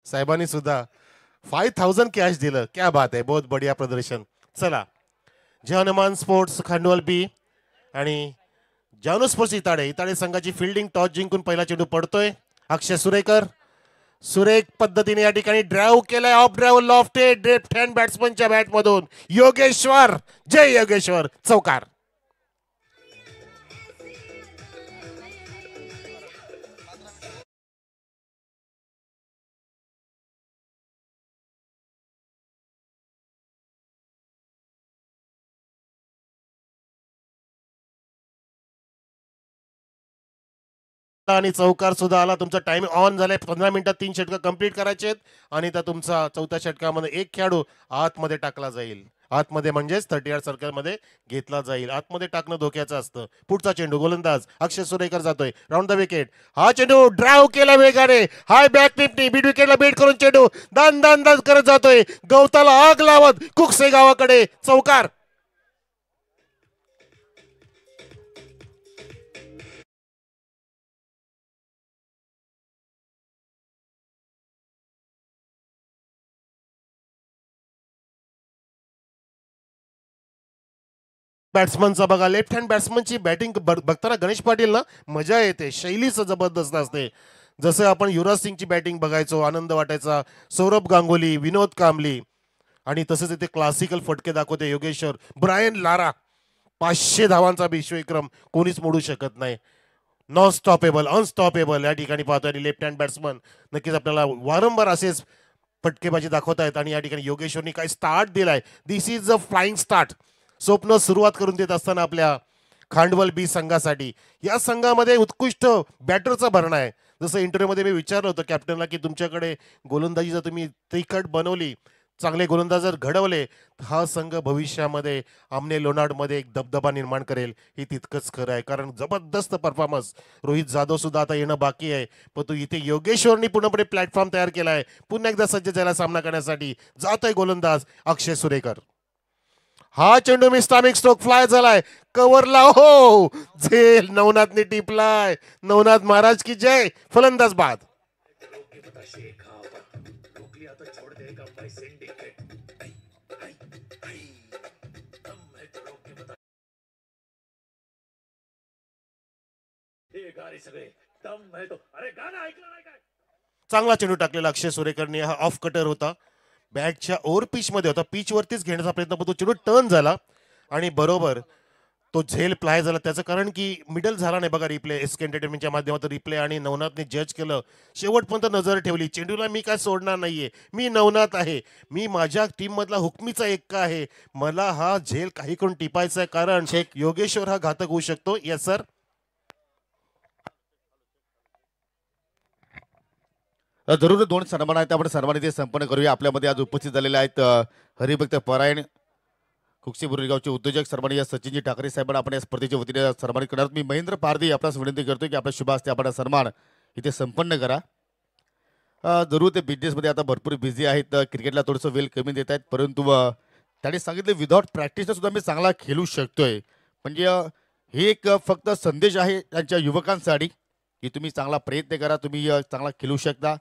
साहेबांनी सुद्धा 5000 कॅश दिलं. क्या बात आहे, बहुत बढिया प्रदर्शन. चला, जय हनुमान स्पोर्ट्स खांडवल बी आणि जानू स्पोर्ट्स इताडे इताडे संघाची फिल्डिंग टॉस जिंकून पहिला चेंडू पडतोय. अक्षय सुरेकर सुरेख पद्धतीने या ठिकाणी ड्राईव्ह केलाय. Off drive lofted left hand बॅट्समनच्या बॅटमधून योगेश्वर. जय योगेश्वर, चौकार. आणि चौकार सुद्धा आला. तुमचा टाइम ऑन झालाय. 15 मिनिटात 3 षटकं कंप्लीट करायचे आहेत आणि त्या तुमचा चौथ्या षटकामध्ये एक खेळाडू आतमध्ये टाकला जाईल. आतमध्ये म्हणजेच 30 यार्ड मध्ये घेतला जाईल. आतमध्ये टाकणं धोक्याचं असतं. पुढचा चेंडू गोलंदाज अक्षय सुरेकर जातोय राऊंड द विकेट. हा चेंडू ड्राईव्ह केला वेगाने. हाय बॅक टिपणी बीट विकेटला बीट करून चेंडू दान दान दान करत जातोय. गवताला आग लावत कुकसे गावाकडे, चौकार. बॅट्समनचा बघा, लेफ्ट हँड बॅट्समनची बॅटिंग बघताना गणेश पाटील ना मजा येते. शैलीच जबरदस्त असते. जसं आपण युवराज सिंगची बॅटिंग बघायचो, आनंद वाटायचा. सौरभ गांगुली, विनोद कांबली आणि तसंच इथे क्लासिकल फटके दाखवते योगेश्वर. ब्रायन लारा 500 धावांचा विश्वविक्रम कोणीच मोडू शकत नाही. नॉन स्टॉपेबल, अनस्टॉपेबल या ठिकाणी पाहतो. आणि लेफ्ट हँड बॅट्समन नक्कीच आपल्याला वारंवार असेच फटकेबाजी दाखवत आहेत. आणि या ठिकाणी योगेश्वरनी काय स्टार्ट दिलाय. दिस इज अ फ्लाइंग स्टार्ट. स्वप्न सुरुवात करून देत असताना आपल्या खांडवल बी संघासाठी या संघामध्ये उत्कृष्ट बॅटरचा भरणा आहे. जसं इंटरव्ह्यूमध्ये मी विचारलं होतं कॅप्टनला की तुमच्याकडे गोलंदाजी जर तुम्ही तिखट बनवली, चांगले गोलंदाज जर घडवले, तर हा संघ भविष्यामध्ये आमने लोणार्डमध्ये एक दबदबा निर्माण करेल. हे तितकंच खरं आहे, कारण जबरदस्त परफॉर्मन्स. रोहित जाधव सुद्धा आता येणं बाकी आहे, पण तो इथे योगेश्वरनी पूर्णपणे प्लॅटफॉर्म तयार केला आहे. पुन्हा एकदा सज्ज झाला सामना करण्यासाठी. जातोय गोलंदाज अक्षय सुरेकर. हा चेंडू मिस्टामिक स्ट्रोक फ्लाय झालाय. कव्हरला हो, झेल नवनाथने टिपलाय. नवनाथ महाराज की जय. फलंदाज बाद. चांगला चेंडू टाकलेला अक्षय सुरेकरने. हा ऑफ कटर होता, बॅटच्या ओव्हर पिच मध्ये होता. पिच वरतीच घेण्याचा प्रयत्न, पण तो चेंडू टर्न झाला आणि बरोबर तो झेल प्लाय झाला. त्याचं कारण की मिडल झाला नाही बघा. रिप्ले एसके एंटरटेनमेंटच्या माध्यमातून रिप्ले आणि नवनाथने जज केलं. शेवटपर्यंत नजर ठेवली. चेंडूला मी काय सोडणार नाहीये. मी नवनाथ आहे. मी माझ्या टीम मधला हुकमीचा एक आहे. मला हा झेल काही करून टिपायचा आहे, कारण योगेश्वर हा घातक होऊ शकतो. Yes sir. जरूर दोन सन्मान आहेत, आपण सन्मान इथे संपन्न करूया. आपल्यामध्ये आज उपस्थित झालेले आहेत हरिभक्त परायण खुक्षी बुरगावचे उद्योजक सन्माननीय सचिनजी ठाकरे साहेबांना आपण या स्पर्धेच्या वतीने सन्मानित करणार. मी महेंद्र पारधी आपल्यास विनंती करतो की आपल्या शुभ हस्ते आपण सन्मान इथे संपन्न करा. जरूर ते बिझनेसमध्ये आता भरपूर बिझी आहेत, क्रिकेटला थोडंसं वेळ कमी देत आहेत, परंतु त्यांनी सांगितलं विदाउट प्रॅक्टिसला सुद्धा मी चांगला खेळू शकतोय. म्हणजे हे एक फक्त संदेश आहे त्यांच्या युवकांसाठी की तुम्ही चांगला प्रयत्न करा, तुम्ही चांगला खेळू शकता.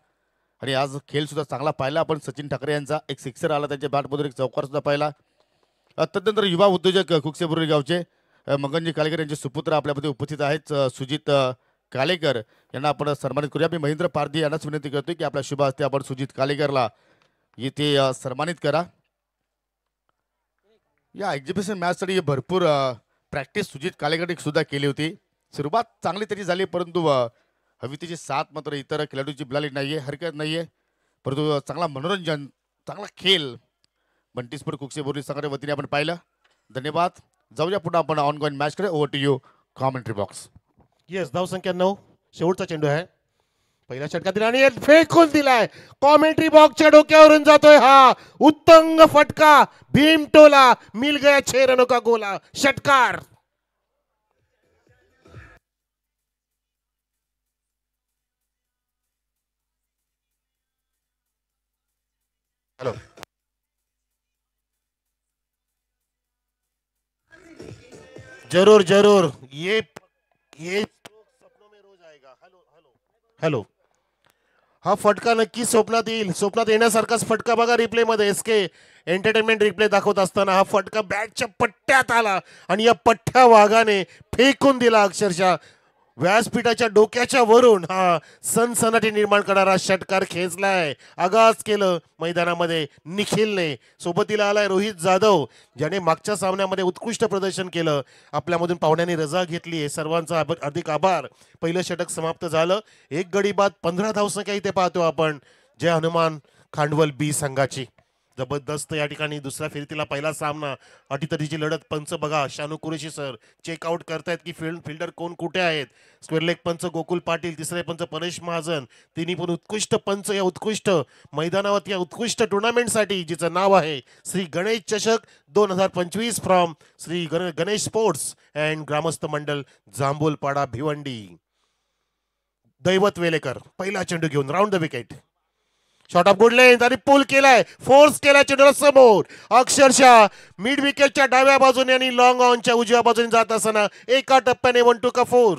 आणि आज खेळ सुद्धा चांगला पाहिला आपण. सचिन ठाकरे यांचा एक सिक्सर आला, त्यांच्या बॅटमधून एक चौकार सुद्धा पाहिला. तदनंतर युवा उद्योजक खुक्षे गावचे मंगनजी कालेकर यांचे सुपुत्र आपल्यामध्ये उपस्थित आहेत. सुजित कालेकर यांना आपण सन्मानित करूया. मी महेंद्र पारधी यांनाच विनंती करतोय की आपल्या शुभ हस्ते आपण सुजित कालेकरला इथे सन्मानित करा. या एक्झिबिशन मॅचसाठी भरपूर प्रॅक्टिस सुजित कालेकरने सुद्धा केली होती. सुरुवात चांगली त्याची झाली, परंतु हवी त्याची साथ मात्र इतर खेळाडूंची मिळाली नाहीये. हरकत नाहीये, परंतु चांगला मनोरंजन, चांगला खेळ बंटी स्पोर्ट कुक्षे बोर्डी संघाच्या वतीने आपण पाहिलं. धन्यवाद. जाऊया पुन्हा आपण ऑन गोईंग मॅच कडे. Over to you commentary box. Yes, धाव संख्या 9. शेवटचा चेंडू आहे. पहिल्या षटकातील आणि फेकून दिलाय. कॉमेंट्री बॉक्सच्या डोक्यावरून जातोय हा उत्तंग फटका. भीम टोला, मिल गया 6 रनों का गोला. षटकार. हॅलो. जरूर जरूर, ये सपनों में रोज आएगा. Hello hello hello. हा फटका नक्की स्वप्नात येईल. स्वप्नात येण्यासारखाच फटका बघा रिप्ले मध्ये. एसके एंटरटेनमेंट रिप्ले दाखवत असताना हा फटका बॅटच्या पट्ट्यात आला आणि या पट्ट्या वाघाने फेकून दिला. अक्षरशः व्यासपीठाच्या डोक्याच्या वरून हा सनसनाटी निर्माण करणारा षटकार खेचलाय. आगाज केलं मैदानामध्ये निखिलने. सोबतीला आलाय रोहित जाधव, ज्याने मागच्या सामन्यामध्ये उत्कृष्ट प्रदर्शन केलं. आपल्यामधून पाहुण्यांनी रजा घेतली आहे, सर्वांचा अधिक आभार. पहिलं षटक समाप्त झालं. एक गडी बाद 15 धावसंख्या इथे पाहतो आपण. जय हनुमान खांडवल बी संघाची. जबरदस्त या ठिकाणी दुसऱ्या फेरीतला पहिला सामना. अटीतटीची लढत. पंच बघा शानू कुरेशी सर चेकआउट करतायत की फिल्डर कोण कुठे आहेत. स्क्वेअर लेग पंच गोकुल पाटील, तिसरे पंच परेश महाजन. तिन्ही पण उत्कृष्ट पंच या उत्कृष्ट मैदानावर या उत्कृष्ट टुर्नामेंटसाठी जिचं नाव आहे श्री गणेश चषक 2025 from Shri Ganesh sports and ग्रामस्थ मंडळ जांभूलपाडा भिवंडी. दैवत वेलेकर पहिला चेंडू घेऊन round the wicket. Shot of good length आणि पुल केलाय, फोर्स केलाय चेंडूला समोर. अक्षरशः मिड विकेटच्या डाव्या बाजूने आणि लॉंग ऑनच्या उजव्या बाजूने जात असताना एका टप्प्याने 1-2 का 4.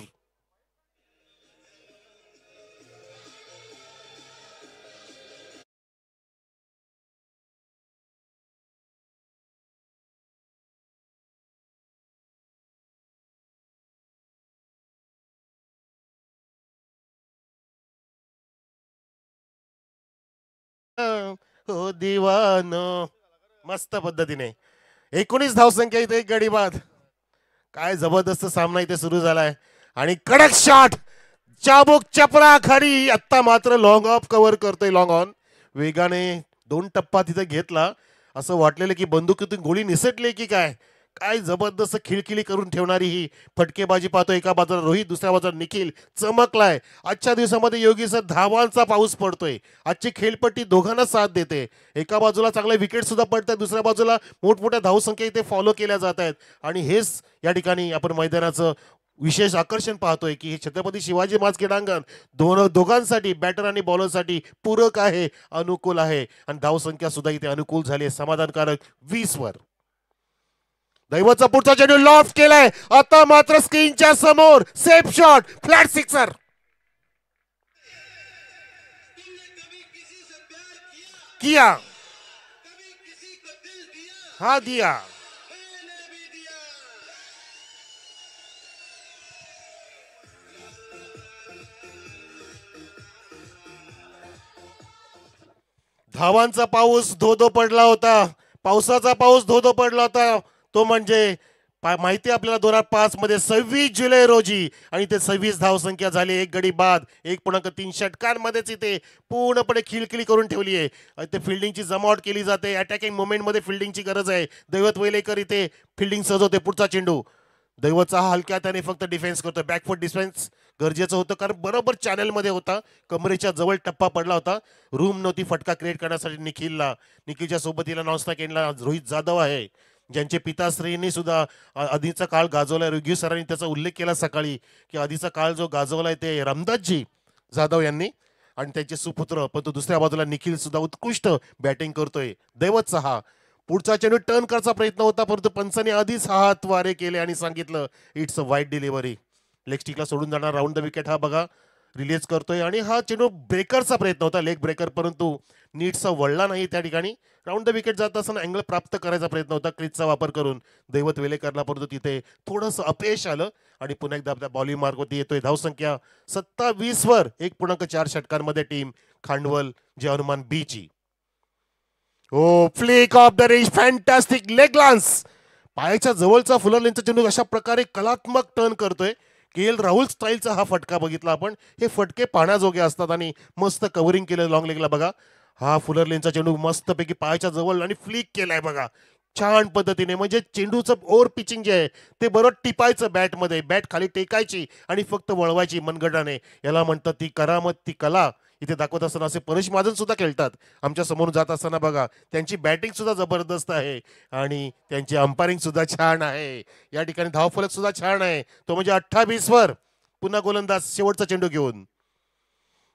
हो दिवानो. मस्त पद्धतीने 19 धावसंख्या इथे एक गडी बाद. काय जबरदस्त सामना इथे सुरू झालाय आणि कडक शॉट चाबूक चपरा खरी. आता मात्र लॉंग ऑफ कव्हर करतोय. लॉंग ऑन वेगाने 2 टप्पा तिथे घेतला. असं वाटलेलं की बंदुकीतून गोळी निसटली की काय. काय जबरदस्त खिळखिळी करून ठेवणारी ही फटकेबाजी पाहतो. एका बाजूला रोहित, दुसऱ्या बाजूला निखिल चमकलाय. आजच्या दिवसामध्ये योगीसर धावांचा पाऊस पडतोय. आजची खेळपट्टी दोघांना साथ देते. एका बाजूला चांगले विकेट सुद्धा पडतात, दुसऱ्या बाजूला मोठमोठ्या धावसंख्या इथे फॉलो केल्या जात आहेत. आणि हेच या ठिकाणी आपण मैदानाचं विशेष आकर्षण पाहतोय की हे छत्रपती शिवाजी महाराज क्रीडांगण दोघांसाठी बॅटर आणि बॉलरसाठी पूरक आहे, अनुकूल आहे. आणि धावसंख्या सुद्धा इथे अनुकूल झाली आहे, समाधानकारक 20 वर. दैवतचा पुढचा चेंडू लॉफ्ट केलाय. आता मात्र स्क्रीनच्या समोर सेफ शॉट, फ्लॅट सिक्सर. किया हा दिया. धावांचा पाऊस धो पडला होता. पावसाचा पाऊस धो पडला होता. तो म्हणजे माहिती आपल्याला 2005 मध्ये 26 जुलै रोजी. आणि ते 26 धावसंख्या झाली. एक गडी बाद 1.3 षटकांमध्येच इथे पूर्णपणे खिळखिळी करून ठेवली आहे. इथे फिल्डिंगची जमावट केली जाते. अटॅकिंग मोमेंटमध्ये फिल्डिंगची गरज आहे. दैवत वेलेकर इथे फिल्डिंग सजवते. पुढचा चेंडू दैवतचा हलक्या त्याने फक्त डिफेन्स करतो. बॅकफूट डिफेन्स गरजेचं होतं कारण बरोबर चॅनलमध्ये होता. कमरेच्या जवळ टप्पा पडला होता. रूम नव्हती फटका क्रिएट करण्यासाठी निखिलच्या सोबतीला नॉनस्टॉक एंडला रोहित जाधव आहे, ज्यांचे पिताश्रींनी सुद्धा आधीचा काळ गाजवलाय. रुग्यू सरांनी त्याचा उल्लेख केला सकाळी की आधीचा काळ जो गाजवलाय ते रामदासजी जाधव यांनी आणि त्यांचे सुपुत्र. पण तो दुसऱ्या बाजूला निखिल सुद्धा उत्कृष्ट बॅटिंग करतोय. दैवतचा हा पुढचा चेंडू टर्न करायचा प्रयत्न होता, परंतु पंचांनी आधीच हात वारे केले आणि सांगितलं इट्स अ वाईट डिलिव्हरी. लेग स्टिकला सोडून जाणार राऊंड द विकेट हा बघा रिलीज करतोय. आणि हा चेंडू ब्रेकरचा प्रयत्न होता, लेग ब्रेकर, परंतु नीटचा वळला नाही त्या ठिकाणी. राऊंड द विकेट जात असताना अँगल प्राप्त करायचा प्रयत्न होता क्रीजचा वापर करून दैवत वेलेकरला, परंतु तिथे थोडंसं अपयश आलं. आणि पुन्हा एकदा आपल्या बॉलिंग मार्गवरती येतोय. धावसंख्या 27 वर 1.4 षटकांमध्ये टीम खांडवल जय हनुमान बी ची. Oh flick off the range, fantastic leg glance. पायाच्या जवळचा फुलर लेनचा चेंडू अशा प्रकारे कलात्मक टर्न करतोय. KL राहुल स्टाईलचा हा फटका बघितला आपण. हे फटके पाहण्याजोगे असतात आणि मस्त कव्हरिंग केलं लॉंग लेगला बघा. हा फुलर लेनचा चेंडू मस्तपैकी पायाच्या जवळ आणि फ्लिक केलाय बघा छान पद्धतीने. म्हणजे चेंडूचं ओव्हर पिचिंग जे आहे ते बरोबर टिपायचं बॅटमध्ये, बॅट खाली टेकायची आणि फक्त वळवायची मनगटाने. याला म्हणतात ती करामत, ती कला. इथे दाखवत असताना असे परेश महाजन सुद्धा खेळतात आमच्या समोरून जात असताना बघा. त्यांची बॅटिंग सुद्धा जबरदस्त आहे आणि त्यांची अंपायरिंग सुद्धा छान आहे. या ठिकाणी धावफलक सुद्धा छान आहे. तो म्हणजे 28 वर. पुन्हा गोलंदाज शेवटचा चेंडू घेऊन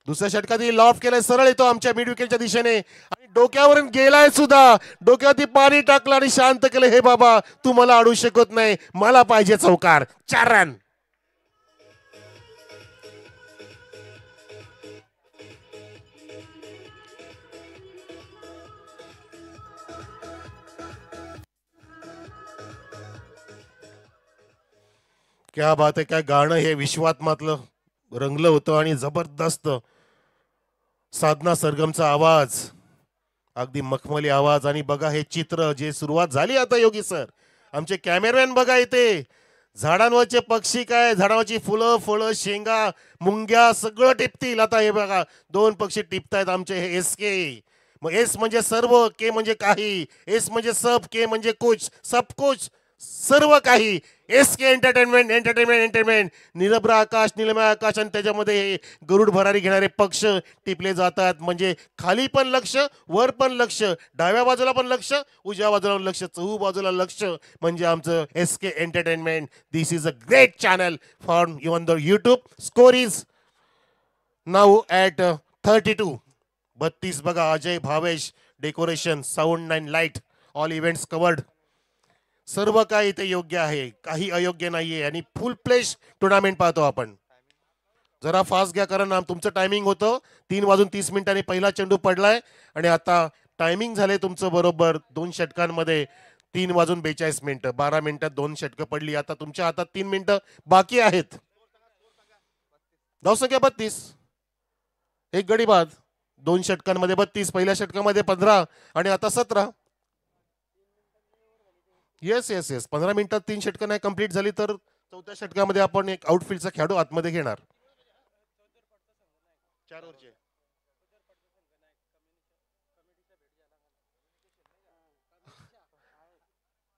दुसऱ्या षटकात लॉफ्ट केलाय, सरळ येतो आमच्या मिड विकेटच्या दिशेने आणि डोक्यावरून गेलाय सुद्धा. डोक्यावरती पाणी टाकलं आणि शांत केलं. हे बाबा तू मला अडू शकत नाही, मला पाहिजे चौकार. 4 रन. क्या बात आहे, काय गाणं हे विश्वात्मातलं रंगलं होतं आणि जबरदस्त साधना सरगमचा आवाज, अगदी मखमली आवाज. आणि बघा हे चित्र जे सुरुवात झाली आता योगी सर, आमचे कॅमेरामॅन बघा इथे झाडांवरचे पक्षी, काय झाडावरची फुलं फळं शेंगा मुंग्या सगळं टिपतील आता. हे बघा दोन पक्षी टिपतायत आमचे हे एस के. मग एस म्हणजे सर्व, के म्हणजे काही, एस म्हणजे सब, के म्हणजे कुछ, सब कुछ सर्व काही. एस के एंटरटेनमेंट एंटरटेनमेंट एंटरटेनमेंट. निरभ्र आकाश निलमय आकाश आणि त्याच्यामध्ये हे गरुड भरारी घेणारे पक्ष टिपले जातात. म्हणजे खाली पण लक्ष, वर पण लक्ष, डाव्या बाजूला पण लक्ष, उजव्या बाजूला पण लक्ष, चहू बाजूला लक्ष. म्हणजे आमचं S K entertainment. This is a great channel for even the YouTube. Score is now at 32. 32 बघा. Ajay Bhavesh decoration sound and light all events covered. सर्व काही इथे योग्य आहे, काही अयोग्य नाहीये आणि फुल प्लेश टुर्नामेंट पाहतो आपण. जरा फास्ट घ्या कारण तुमचं टायमिंग होतं 3:30 पहिला चेंडू पडलाय आणि आता टायमिंग झाले तुमचं बरोबर 2 षटकांमध्ये 3:42. 12 मिनिटात 2 षटकं पडली. आता तुमच्या हातात 3 मिनिटं बाकी आहेत. धावसंख्या 32. एक गडी बाद. 2 षटकांमध्ये 32, पहिल्या षटकामध्ये 15 आणि आता 17. Yes yes yes. 15 मिनिटात 3 षटकं नाही कंप्लीट झाली तर चौथ्या षटकामध्ये आपण एक आउटफील्डचा खेळाडू आतमध्ये घेणार. 4 ओव्हरचे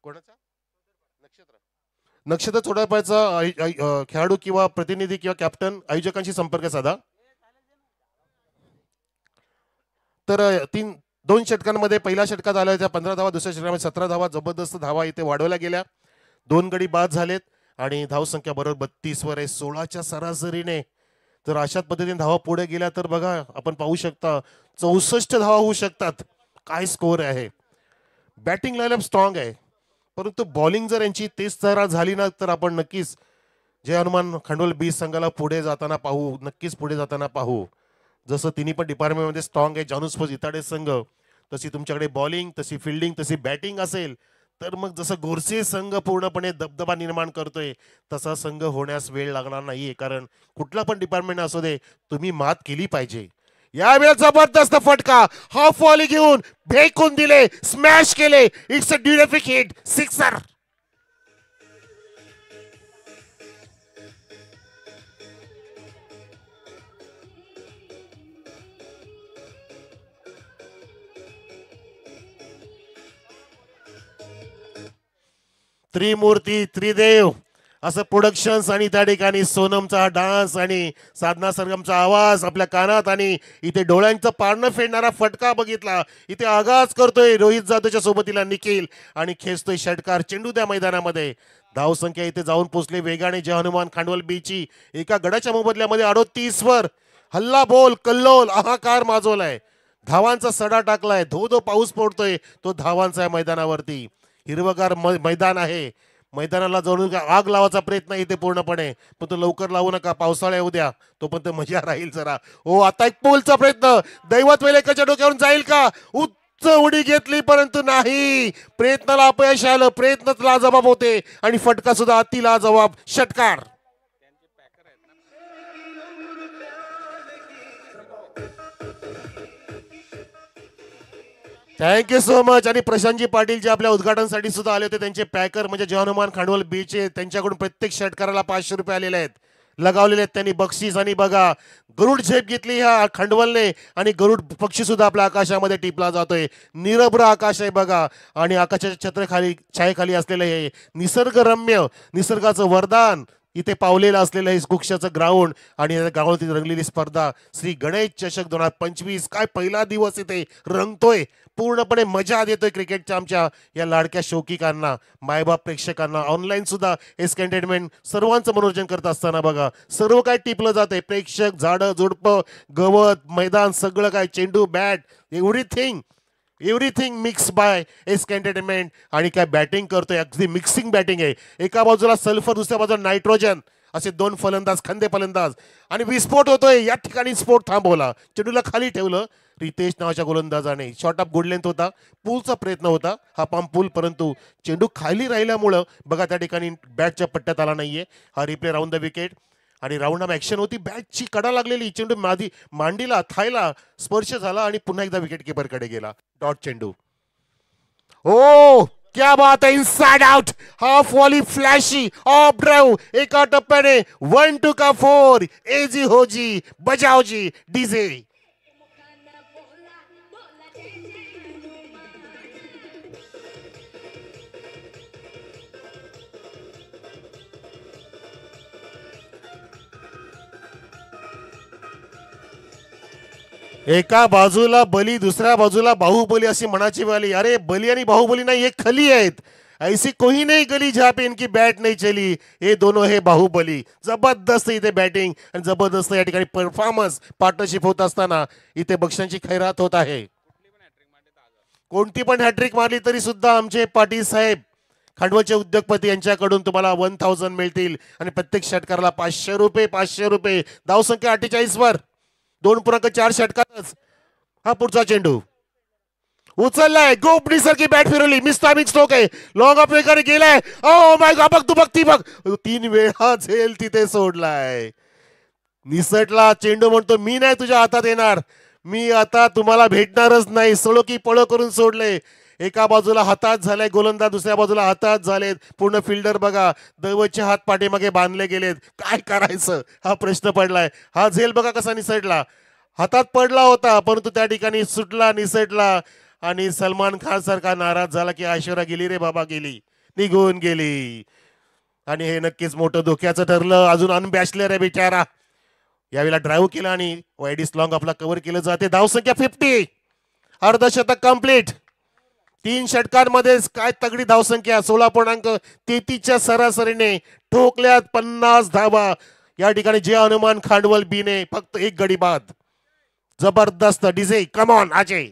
कोणाचा नक्षत्र चोडापायचा खेळाडू किंवा प्रतिनिधी किंवा कॅप्टन आयोजकांशी संपर्क साधा. तर 2 षटकांमध्ये पहिल्या षटकात आल्या होत्या 15 धावा, दुसऱ्या षटकामध्ये 17 धावा. जबरदस्त धावा इथे वाढवल्या गेल्या. 2 गडी बाद झालेत आणि धावसंख्या बरोबर 32 वर आहे 16च्या सरासरीने. तर अशाच पद्धतीने धावा पुढे गेल्या तर बघा आपण पाहू शकता 64 धावा होऊ शकतात. काय स्कोअर आहे. बॅटिंग लाईनअप स्ट्रॉंग आहे परंतु बॉलिंग जर यांची तेज तयार झाली ना तर आपण नक्कीच जय हनुमान खांडोल बी संघाला पुढे जाताना पाहू. नक्कीच पुढे जाताना पाहू. जसं तिन्ही पण डिपार्टमेंटमध्ये स्ट्रॉंग आहे जानूस्फोज इताडे संघ, तशी तुमच्याकडे बॉलिंग, तशी फिल्डिंग, तशी बॅटिंग असेल तर मग जसं गोरसे संघ पूर्णपणे दबदबा निर्माण करतोय तसा संघ होण्यास वेळ लागणार नाहीये. कारण कुठला पण डिपार्टमेंट असू दे तुम्ही मात केली पाहिजे. यावेळेस जबरदस्त फटका हाफ वॉली घेऊन फेकून दिले, स्मॅश केले. It's a terrific hit, sixer. Trimurti Tridev असं प्रोडक्शन्स आणि त्या ठिकाणी सोनमचा डान्स आणि साधना सरगमचा आवाज आपल्या कानात आणि इथे डोळ्यांचं पारणं फेडणारा फटका बघितला. इथे आगाज करतोय रोहित जाधवच्या सोबतीला निखिल आणि खेचतोय षटकार चेंडू त्या मैदानामध्ये. धावसंख्या इथे जाऊन पोचले वेगाने जय हनुमान खांडवल बीची. एका गडाच्या मोबदल्यामध्ये 38 वर हल्ला बोल कल्लोल हाहाकार माजवलाय. धावांचा सडा टाकलाय. धो धो पाऊस पडतोय तो धावांचा या मैदानावरती. हिरवगार मैदान आहे. मैदानाला जाऊन आग लावायचा प्रयत्न इथे पूर्णपणे पण तो लवकर लावू नका, पावसाळ्या येऊ द्या तोपर्यंत मजा राहील जरा. हो आता एक पोलचा प्रयत्न दैवत वेलेकाच्या डोक्यावरून जाईल का. उच्च उडी घेतली परंतु नाही. प्रयत्नाला अपयश आलं. प्रयत्नच लाजबाब होते आणि फटका सुद्धा अति लाजबाब. षटकार. Thank you so much. आणि प्रशांतजी पाटील जे आपल्या उद्घाटनासाठी सुद्धा आले होते त्यांचे पॅकर म्हणजे जय हनुमान खांडवल बीचे, त्यांच्याकडून प्रत्येक षटकाराला 500 रुपये आलेले आहेत, लगावलेले आहेत त्यांनी बक्षीस. आणि बघा गरुड झेप घेतली ह्या खंडवलने आणि गरुड पक्षी सुद्धा आपल्या आकाशामध्ये टिपला जातोय. निरभ्र आकाश आहे बघा आणि आकाशाच्या छत्राखाली छायेखाली असलेलं हे निसर्गरम्य निसर्गाचं वरदान इथे पावलेलं असलेलं हे कुक्षाचं ग्राउंड आणि ग्राउंडची रंगलेली स्पर्धा श्री गणेश चषक 2025. काय पहिला दिवस इथे रंगतोय. पूर्णपणे मजा देतोय क्रिकेटच्या आमच्या या लाडक्या शौकिकांना, मायबाप प्रेक्षकांना. ऑनलाईन सुद्धा एस एंटरटेनमेंट सर्वांचं मनोरंजन करत असताना बघा सर्व काय टिपलं जातंय. प्रेक्षक, झाडं झुडपं, गवत, मैदान सगळं काय, चेंडू, bat, everything mix by S entertainment. आणि काय बॅटिंग करतोय अगदी मिक्सिंग बॅटिंग आहे. एका बाजूला सल्फर दुसऱ्या बाजूला नायट्रोजन असे 2 फलंदाज, खंदे फलंदाज आणि विस्फोट होतोय. या ठिकाणी स्फोट थांबवला, चेंडूला खाली ठेवलं रितेश नावाच्या गोलंदाजाने. शॉर्ट ऑफ गुड लेंथ होता, पूलचा प्रयत्न होता, हा पंप पूल, परंतु चेंडू खाली राहिल्यामुळं बघा त्या ठिकाणी बॅटच्या पट्ट्यात आला नाहीये. हा रिप्ले राऊंड द विकेट आणि राऊंड ऑफ ॲक्शन होती. बॅटची कडा लागलेली, चेंडू मांडीला थायला स्पर्श झाला आणि पुन्हा एकदा विकेट कीपरकडे गेला. डॉट चेंडू. ओ क्या बात है, inside out, half volley flashy off drive. एका टप्प्याने 1-2 का 4. एजी होजी बजावजी डीजे. एका बाजूला बली, दुसऱ्या बाजूला बाहुबली अशी म्हणायची वाली. अरे बली आणि बाहुबली नाही, हे खली आहेत. ऐसी कोई नहीं गली जहाँ पे इनकी बॅट नाही चली. हे दोनों हे बाहुबली. जबरदस्त इथे बॅटिंग आणि जबरदस्त या ठिकाणी परफॉर्मन्स पार्टनरशिप होत असताना इथे बक्षांची खैरात होत आहे. कोणती पण हॅट्रिक मारली तरी सुद्धा आमचे पाटील साहेब खांडवलचे उद्योगपती यांच्याकडून तुम्हाला 1000 मिळतील आणि प्रत्येक षटकाराला 500 रुपये. 500 रुपये. धावसंख्या 48 वर 2.4 षटकातच. हा पुढचा चेंडू उचललाय, गोपणी सारखी बॅट फिरवली, मिस टायमिंग स्ट्रोक आहे, लॉंग ऑफ वेगाने गेलाय. ओ माय गॉड, बघ तू बघ ती बघ, 3 वेळा झेल तिथे सोडलाय. निसटला चेंडू, म्हणतो मी नाही तुझ्या हातात येणार, मी आता तुम्हाला भेटणारच नाही. सळो की पळो करून सोडले. एका बाजूला हातात झालाय गोलंदाज, दुसऱ्या बाजूला हातात झालेत पूर्ण फिल्डर. बघा दैवतचे हात पाठीमागे बांधले गेलेत. काय करायचं हा प्रश्न पडलाय. हा झेल बघा कसा निसटला, हातात पडला होता परंतु त्या ठिकाणी सुटला, निसटला आणि सलमान खान सारखा नाराज झाला की ऐश्वर्या गेली रे बाबा, गेली, निघून गेली. आणि हे नक्कीच मोठं धोक्याचं ठरलं. अजून अनबॅचलर आहे बिचारा. यावेळेला ड्राईव्ह केला आणि वाईडिस लॉंग आपला कव्हर केलं जाते. धावसंख्या 50, अर्धशतक कंप्लीट. 3 षटकांमध्ये काय तगडी धावसंख्या. 16.33च्या सरासरीने ठोकल्यात 50 धावा. या ठिकाणी जे अनुमान खांडवल बीने फक्त 1 गडी बाद. जबरदस्त डीजे, कम ऑन अजय.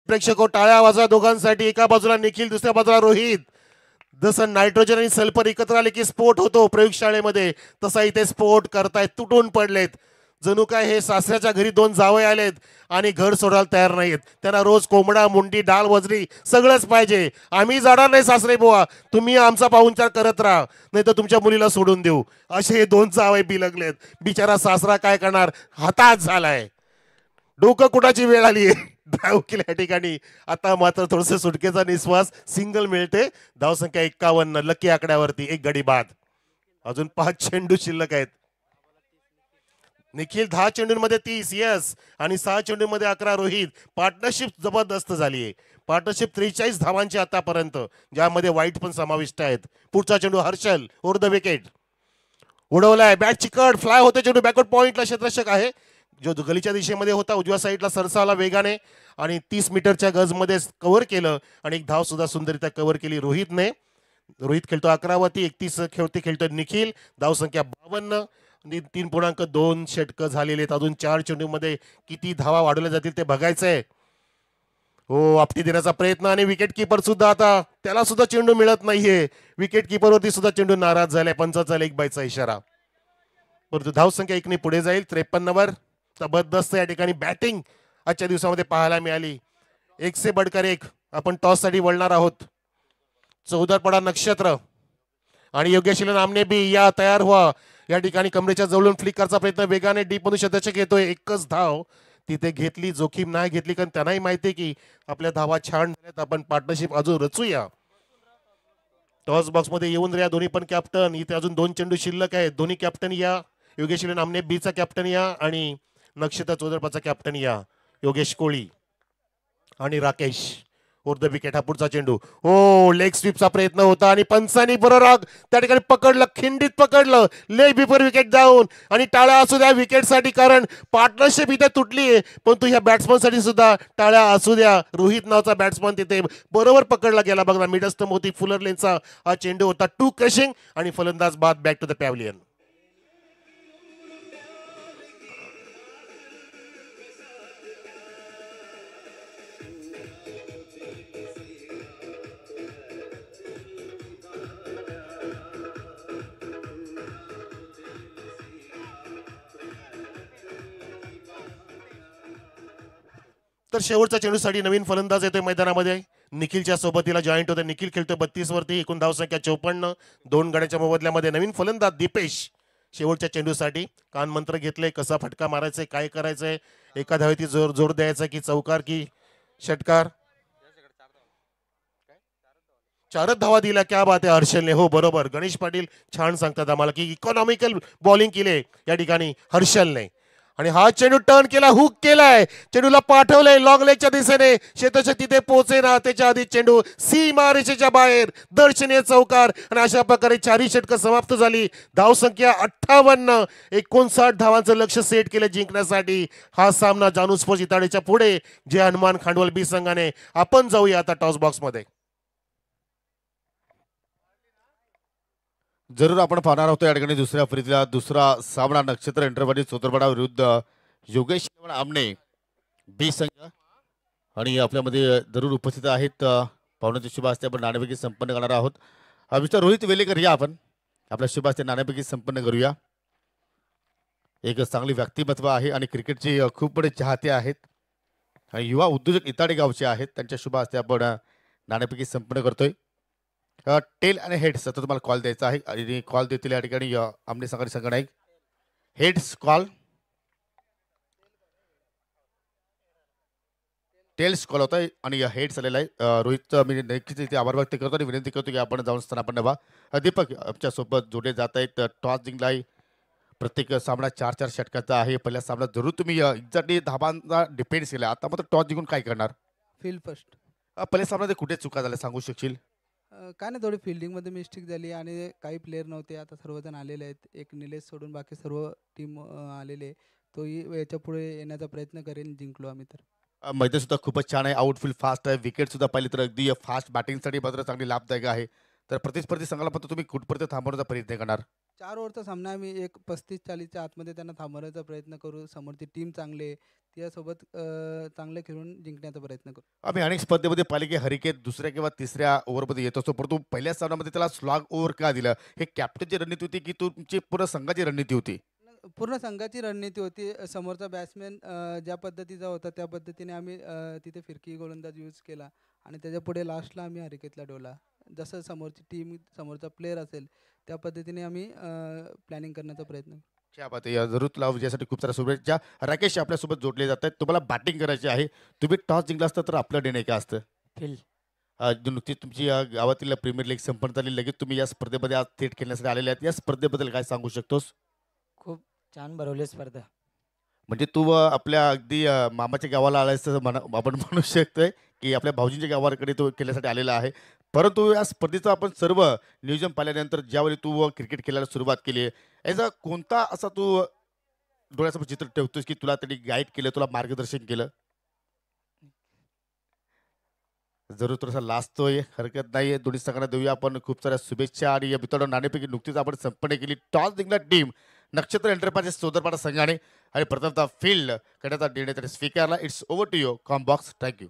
प्रेक्षको टाळ्या वाजवा दोघांसाठी. एका बाजूला निखिल, दुसऱ्या बाजूला रोहित. जसं नायट्रोजन आणि सल्फर एकत्र आले की स्फोट होतो प्रयोगशाळेमध्ये, तसा इथे स्फोट करतायत. तुटून पडलेत. जणू काय हे सासऱ्याच्या घरी 2 जावई आलेत आणि घर सोडायला तयार नाहीत. त्यांना रोज कोंबडा, मुंडी, डाळ, वजरी सगळंच पाहिजे. आम्ही जाणार नाही सासरे बुवा, तुम्ही आमचा पाहुणचार करत राहा, नाही तर तुमच्या मुलीला सोडून देऊ. असे हे 2 जावई बिलगलेत. बिचारा सासरा काय करणार, हातात झालाय. डोकं कुठाची वेळ आली आहे. ड्राईव्ह केल्या या ठिकाणी. आता मात्र थोडस सुटकेचा निश्वास. सिंगल मिळते. धावसंख्या 51, लकी आकड्यावरती 1 गडी बाद. अजून 5 चेंडू शिल्लक आहेत. निखिल 10 चेंडूंमध्ये 30 यस आणि 6 चेंडूंमध्ये 11 रोहित. पार्टनरशिप जबरदस्त झाली आहे. पार्टनरशिप 43 धावांची आतापर्यंत, ज्यामध्ये वाईट पण समाविष्ट आहेत. पुढचा चेंडू हर्षल ओव्हर द विकेट. उडवलाय, बॅट चिकट, फ्लाय होते चेंडू. बॅकवर्ड पॉइंटला क्षेत्ररक्षक आहे जो गलीच्या दिशेमध्ये होता, उजव्या साईडला सरसावला वेगाने आणि 30 मीटरच्या गजमध्ये कव्हर केलं आणि एक धाव सुद्धा सुंदररित्या कव्हर केली रोहितने. रोहित खेळतो 11 वरती, 31 खेळतो निखिल. धावसंख्या 52 आणि 3.2 षटकं झालेले आहेत. अजून 4 चेंडूमध्ये किती धावा वाढवल्या जातील ते बघायचंय. हो, आपटी देण्याचा प्रयत्न आणि विकेट किपर सुद्धा, आता त्याला सुद्धा चेंडू मिळत नाहीये. विकेट किपरवरती सुद्धा चेंडू नाराज झालाय. पंचाचा लेग बायचा इशारा. परंतु धावसंख्या 1ने पुढे जाईल 53 वर. जबरदस्त या ठिकाणी बॅटिंग आजच्या दिवसामध्ये पाहायला मिळाली. 1 से बडकर 1. आपण टॉस साठी वळणार आहोत. 14 पडा नक्षत्र आणि योगेश नामने बी या तयार व्हा. या ठिकाणी कमरेच्या जवळून फ्लिकरचा प्रयत्न, वेगाने डीप मधून क्षेत्ररक्षक येतोय. एकच धाव तिथे घेतली, जोखीम नाही घेतली, कारण त्यांनाही माहिती आहे की आपल्या धावा छान झाल्यात. आपण पार्टनरशिप अजून रचूया. टॉस बॉक्स मध्ये येऊन या दोन्ही पण कॅप्टन. इथे अजून 2 चेंडू शिल्लक आहेत. दोन्ही कॅप्टन या. योगेश नामने बीचा कॅप्टन या आणि नक्षत्र चौदरपाचा कॅप्टन या. योगेश कोळी आणि राकेश ओव्हर द विकेट. हा पुढचा चेंडू. हो, लेग स्वीपचा प्रयत्न होता आणि पंचांनी बरोबर त्या ठिकाणी पकडलं, खिंडीत पकडलं. लेग बिफोर विकेट जाऊन आणि टाळ्या असू द्या विकेटसाठी, कारण पार्टनरशिप इथे तुटली आहे. परंतु ह्या बॅट्समनसाठी सुद्धा टाळ्या असू द्या. रोहित नावाचा बॅट्समन तिथे बरोबर पकडला गेला. बघा मिडस्टम होती, फुलर लेनचा हा चेंडू होता. 2 क्रशिंग आणि फलंदाज बाद. Back to the pavilion. तर शेवटच्या चेंडूसाठी नवीन फलंदाज येतोय मैदानामध्ये. निखिलच्या सोबतीला जॉईंट होते. निखिल खेळतोय 32 वरती. एकूण धावसंख्या 54. 2 गड्याच्या मोबदल्यामध्ये नवीन फलंदाज दीपेश शेवटच्या चेंडूसाठी. कान मंत्र घेतले, कसा फटका मारायचा, काय करायचंय, एका धावेती जोर द्यायचा की चौकार की षटकार. 4 धावा दिल्या. क्या बात आहे हर्षलने. हो बरोबर, गणेश पाटील छान सांगतात आम्हाला की इकॉनॉमिकल बॉलिंग केले या ठिकाणी हर्षलने. आणि हा चेंडू टर्न केला, हुक केलाय, चेंडूला पाठवलंय लॉंग लेगच्या दिशेने. शेतोच्या तिथे पोहोचे ना त्याच्या आधी चेंडू सीमारेषेच्या बाहेर. दर्शनीय चौकार. आणि अशा प्रकारे 4ही षटकं समाप्त झाली. धावसंख्या 58. 59 धावांचं लक्ष सेट केलं जिंकण्यासाठी. हा सामना जानू स्पोर्ट्स इताडेच्या पुढे जे हनुमान खांडवल बी संघाने. आपण जाऊया आता टॉस बॉक्स मध्ये. जरूर आपण पाहणार आहोत या ठिकाणी दुसऱ्या फेरीतला दुसरा सामना नक्षत्र एंटरप्राइज सोतरपाडा विरुद्ध योगेश आमने बी संघ. आणि आपल्यामध्ये जरूर उपस्थित आहेत पाहुण्याचे शुभ हस्ते आपण नाणेफेकी संपन्न करणार आहोत. मिस्टर रोहित वेलेकर या आपण आपल्या शुभ हस्ते नाणेफेकी संपन्न करूया. एक चांगली व्यक्तिमत्व आहे आणि क्रिकेटचे खूप बडे चाहते आहेत आणि युवा उद्योजक इताडे गावचे आहेत. त्यांच्या शुभ हस्ते आपण नाणेफेकी संपन्न करतोय. टेल आणि हेड्स आता तुम्हाला कॉल द्यायचा आहे आणि कॉल देतील या ठिकाणी आमने संघाचे संघनायक. हेड्स कॉल, टेल्स कॉल होता आणि हेड्स आलेला आहे. रोहित मी नक्कीच इथे आभार व्यक्त करतो आणि विनंती करतो की आपण जाऊन स्थानापन्न व्हा. दीपक आमच्या सोबत जोडले जात आहेत. टॉस जिंकलाय. प्रत्येक सामना 4-4 षटकाचा आहे. पहिल्या सामन्यात जरूर तुम्ही एक्झॅक्टली धाबांचा डिपेंड केला. आता मात्र टॉस जिंकून काय करणार? Field first. पहिल्या सामन्यात कुठे चुका झाल्या सांगू शकशील? काय नाही, थोडी फिल्डिंगमध्ये मिस्टेक झाली आणि काही प्लेयर नव्हते. आता सर्वजण आलेले आहेत. एक निलेश सोडून बाकी सर्व टीम आलेले. तोही याच्या पुढे येण्याचा प्रयत्न करेन. जिंकलो आम्ही तर. मैदान सुद्धा खूपच छान आहे. आउटफील्ड फास्ट आहे. विकेट सुद्धा पाहिली तर अगदी फास्ट बॅटिंगसाठी मात्र चांगली लाभदायक आहे. तर प्रतिस्पर्धी संघाला पण तुम्ही कुठपर्यंत थांबवण्याचा प्रयत्न करणार? 4 ओव्हरचा सामना आम्ही एक 35-40च्या आतमध्ये त्यांना थांबवण्याचा प्रयत्न करू. समोरची टीम चांगली आहे. त्यासोबत चांगले खेळून जिंकण्याचा प्रयत्न करू. आम्ही अनेक स्पर्धेमध्ये पाहिले की हरिकेत दुसऱ्या किंवा तिसऱ्या ओव्हरमध्ये येत असतो, परंतु पहिल्या सामन्यामध्ये त्याला स्लॉग ओव्हर का दिलं? हे कॅप्टनची रणनीती होती की तुमची पूर्ण संघाची रणनीती होती? पूर्ण संघाची रणनीती होती. समोरचा बॅट्समॅन ज्या पद्धतीचा होता त्या पद्धतीने आम्ही तिथे फिरकी गोलंदाज यूज केला आणि त्याच्या पुढे लास्टला आम्ही हरिकेतला डोला. जसं समोरची टीम समोरचा प्लेअर असेल त्या पद्धतीने आम्ही प्लॅनिंग करण्याचा प्रयत्न. क्या बात आहे. जरूर तुला विजयासाठी खूप साऱ्या शुभेच्छा. राकेश आपल्यासोबत जोडले जात आहेत. तुम्हाला बॅटिंग करायची आहे. तुम्ही टॉस जिंकला असता तर आपलं निर्णय काय असतं? फील्ड. नुकतीच तुमची गावातील प्रीमियर लीग संपन्न झाली. लगेच तुम्ही या स्पर्धेमध्ये आज थेट खेळण्यासाठी आलेले आहेत. या स्पर्धेबद्दल काय सांगू शकतोस? खूप छान भरवली स्पर्धा. म्हणजे तू आपल्या अगदी मामाच्या गावाला आलायस आपण म्हणू शकतोय की आपल्या भाऊजींच्या गावाकडे तो खेळण्यासाठी आलेला आहे. परंतु या स्पर्धेचं आपण सर्व नियोजन पाहिल्यानंतर ज्यावेळी तू क्रिकेट खेळायला सुरुवात केली आहे, याचा कोणता असा तू डोळ्यासमोर चित्र ठेवतोस की तुला त्यांनी गाईड केलं, तुला मार्गदर्शन केलं? जरूर थोडासा लाजतोय, हरकत नाही. दोन्ही संघांना देऊया आपण खूप साऱ्या शुभेच्छा. आणि या मित्रांनो नाणेफेकी नुकतीच आपण संपन्न केली. टॉस जिंकला टीम नक्षत्र एंटरप्राइजेस सोदरपाडा संघाने आणि प्रथमतः फील्ड करण्याचा निर्णय त्याने स्वीकारला. It's over to you com box. Thank you.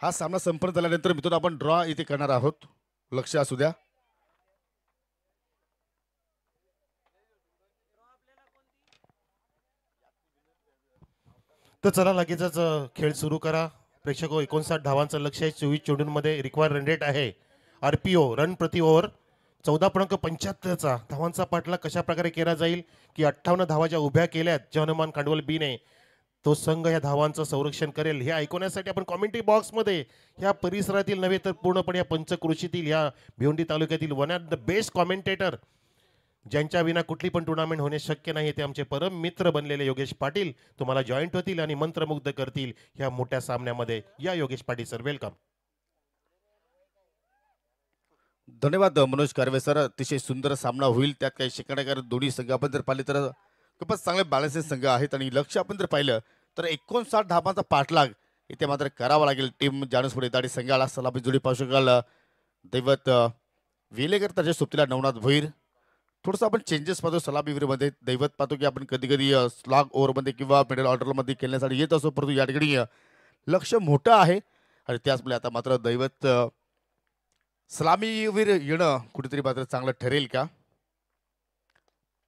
हा सामना संपन्न झाल्यानंतर मित्रांनो आपण ड्रॉ इथे करणार आहोत. लक्ष असू द्या. तर चला लगेचच खेळ सुरू करा. प्रेक्षक 59 धावांचं लक्ष आहे. 24 चेंडूंमध्ये रिक्वायर रन रेट आहे. RPO रन प्रति ओव्हर 14.75चा धावांचा पाठलाग कशा प्रकारे केला जाईल की 58 धावा ज्या उभ्या केल्यात ज्या हनुमान कांडवल बीने, तो संघ या धावांचं संरक्षण करेल हे ऐकवण्यासाठी आपण कॉमेंट्री बॉक्समध्ये ह्या परिसरातील नव्हे तर पूर्णपणे या पंचक्रोशीतील ह्या भिवंडी तालुक्यातील one of the best commentator ज्यांच्या विना कुठली पण टुर्नामेंट होणे शक्य नाही ते आमचे परम मित्र बनलेले योगेश पाटील तुम्हाला जॉईंट होतील आणि मंत्रमुग्ध करतील ह्या मोठ्या सामन्यामध्ये. या योगेश पाटील सर, वेलकम. धन्यवाद मनोज कारवे सर. अतिशय सुंदर सामना होईल, त्यात काही शिकणार. कारण दोन्ही संघ आपण जर पाहिले तर खूपच चांगले बॅलन्सेस संघ आहेत आणि लक्ष आपण जर पाहिलं तर 59 धावांचा पाठलाग इथे मात्र करावा लागेल टीम जानूसपुर दाडी संघाला. सलामी जोडी पाहू शकाल. दैवत वेलेकर त्याच्या सोबतीला नवनाथ भोईर. थोडंसं आपण चेंजेस पाहतो सलामीवीरमध्ये. दैवत पाहतो की आपण कधी कधी स्लॉग ओव्हरमध्ये किंवा मिडल ऑर्डरमध्ये खेळण्यासाठी येत असतो, परंतु या ठिकाणी लक्ष मोठं आहे आणि त्याचमुळे आता मात्र दैवत सलामीवीर येणं कुठेतरी मात्र चांगलं ठरेल का?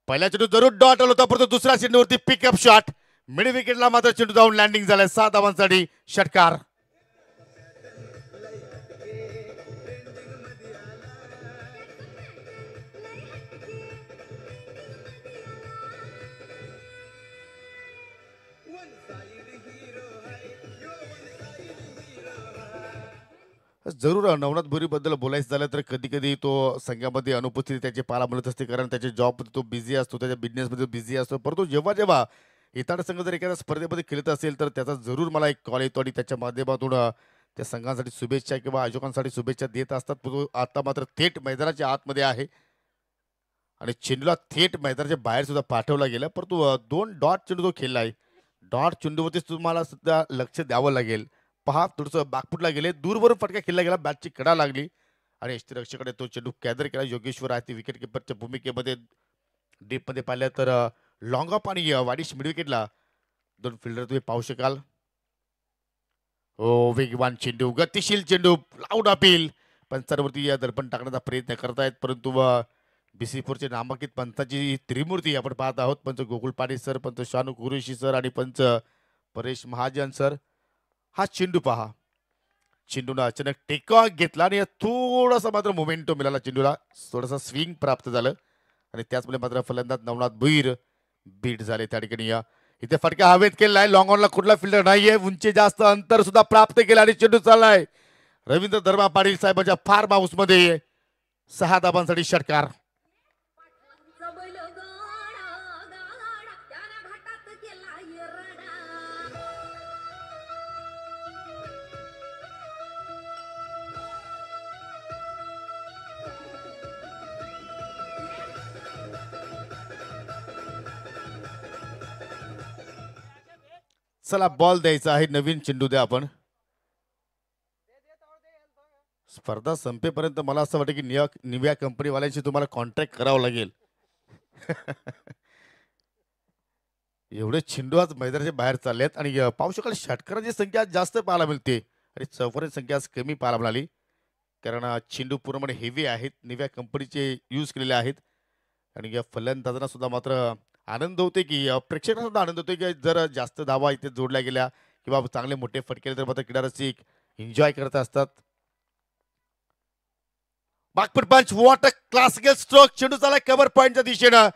पहिल्या चेंडू जरूर डॉट आला होता, परंतु दुसऱ्या चेंडूवरती पिकअप शॉट. मिड विकेटला मात्र चेंडू जाऊन लँडिंग झालाय. 7 धावांसाठी षटकार. जरूर नवनाथ भुरी बद्दल बोलायचं झालं तर कधी कधी तो संघामध्ये अनुपस्थिती त्याची पाहायला मिळत असते, कारण त्याच्या जॉबमध्ये तो बिझी असतो, त्याच्या बिझनेसमध्ये बिझी असतो. परंतु जेव्हा जेव्हा इतर संघ जर एखाद्या स्पर्धेमध्ये खेळत असेल तर त्याचा जरूर मला एक कॉल येतो आणि त्याच्या माध्यमातून त्या संघांसाठी शुभेच्छा किंवा आयोजकांसाठी शुभेच्छा देत असतात. तो आता मात्र थेट मैदानाच्या आतमध्ये आहे आणि चेंडूला थेट मैदानाच्या बाहेर सुद्धा पाठवला गेला. परंतु 2 डॉट चेंडू तो खेळला आहे. डॉट चेंडूवरती तुम्हाला सुद्धा लक्ष द्यावं लागेल. पहा थोडंसं बागफुटला गेले, दूरवरून फटका खेळला गेला, बॅटची कडा लागली आणि यष्टीरक्षकाने तो चेंडू कॅदर केला. योगेश्वर आहे विकेट किपरच्या भूमिकेमध्ये. डीपमध्ये पाहिलं तर लॉंग ऑफ आणि वाडिश मिड विकेटला 2 फिल्डर तुम्ही पाहू शकाल. हो, वेगवान चेंडू, गतिशील चेंडू, लाऊड अपील. पंचांवरती दर्पण टाकण्याचा प्रयत्न करतायत, परंतु BC4चे नामांकित पंचाची त्रिमूर्ती आपण पाहत आहोत. पंच गोकुळ पाटील सर, पंच शानू कुरेशी सर आणि पंच परेश महाजन सर. हा चेंडू पहा, चेंडूनं अचानक टेक ऑफ घेतला आणि थोडासा मात्र मोमेंटो मिळाला चेंडूला, थोडासा स्विंग प्राप्त झालं आणि त्याचमुळे मात्र फलंदाज नवनाथ भुईर बीट झाले त्या ठिकाणी. इथे फटका हवेत केलाय, लॉंग ऑनला कुठला फिल्डर नाहीये, उंची जास्त, अंतर सुद्धा प्राप्त केलं आणि चेंडू चाललाय रवींद्र धर्मा पाटील साहेबांच्या फार्म हाऊस मध्ये. 6 धाबांसाठी षटकार. चला बॉल द्यायचा आहे, नवीन चेंडू द्या आपण. स्पर्धा संपेपर्यंत मला असं वाटतं की निव्या कंपनीवाल्यांशी तुम्हाला कॉन्ट्रॅक्ट करावं लागेल. एवढे चेंडू आज मैदानाच्या बाहेर चाललेत आणि पाहू शकाल षटकारांची संख्या जास्त पाहायला मिळते आणि चौकारांची संख्या आज कमी पाहायला मिळाली, कारण चेंडू पूर्णपणे हेवी आहेत, निव्या कंपनीचे यूज केलेले आहेत. आणि या फलंदाजांना सुद्धा मात्र आनंद होते की प्रेक्षकांना सुद्धा आनंद होतो की जर जास्त धावा इथे जोडल्या गेल्या किंवा चांगले मोठे फटके तर मात्र क्रीडारसिक एन्जॉय करत असतात. बागपट पंच, वॉट अ क्लासिकल स्ट्रोक. चेंडू चालला कव्हर पॉइंटच्या दिशेनं.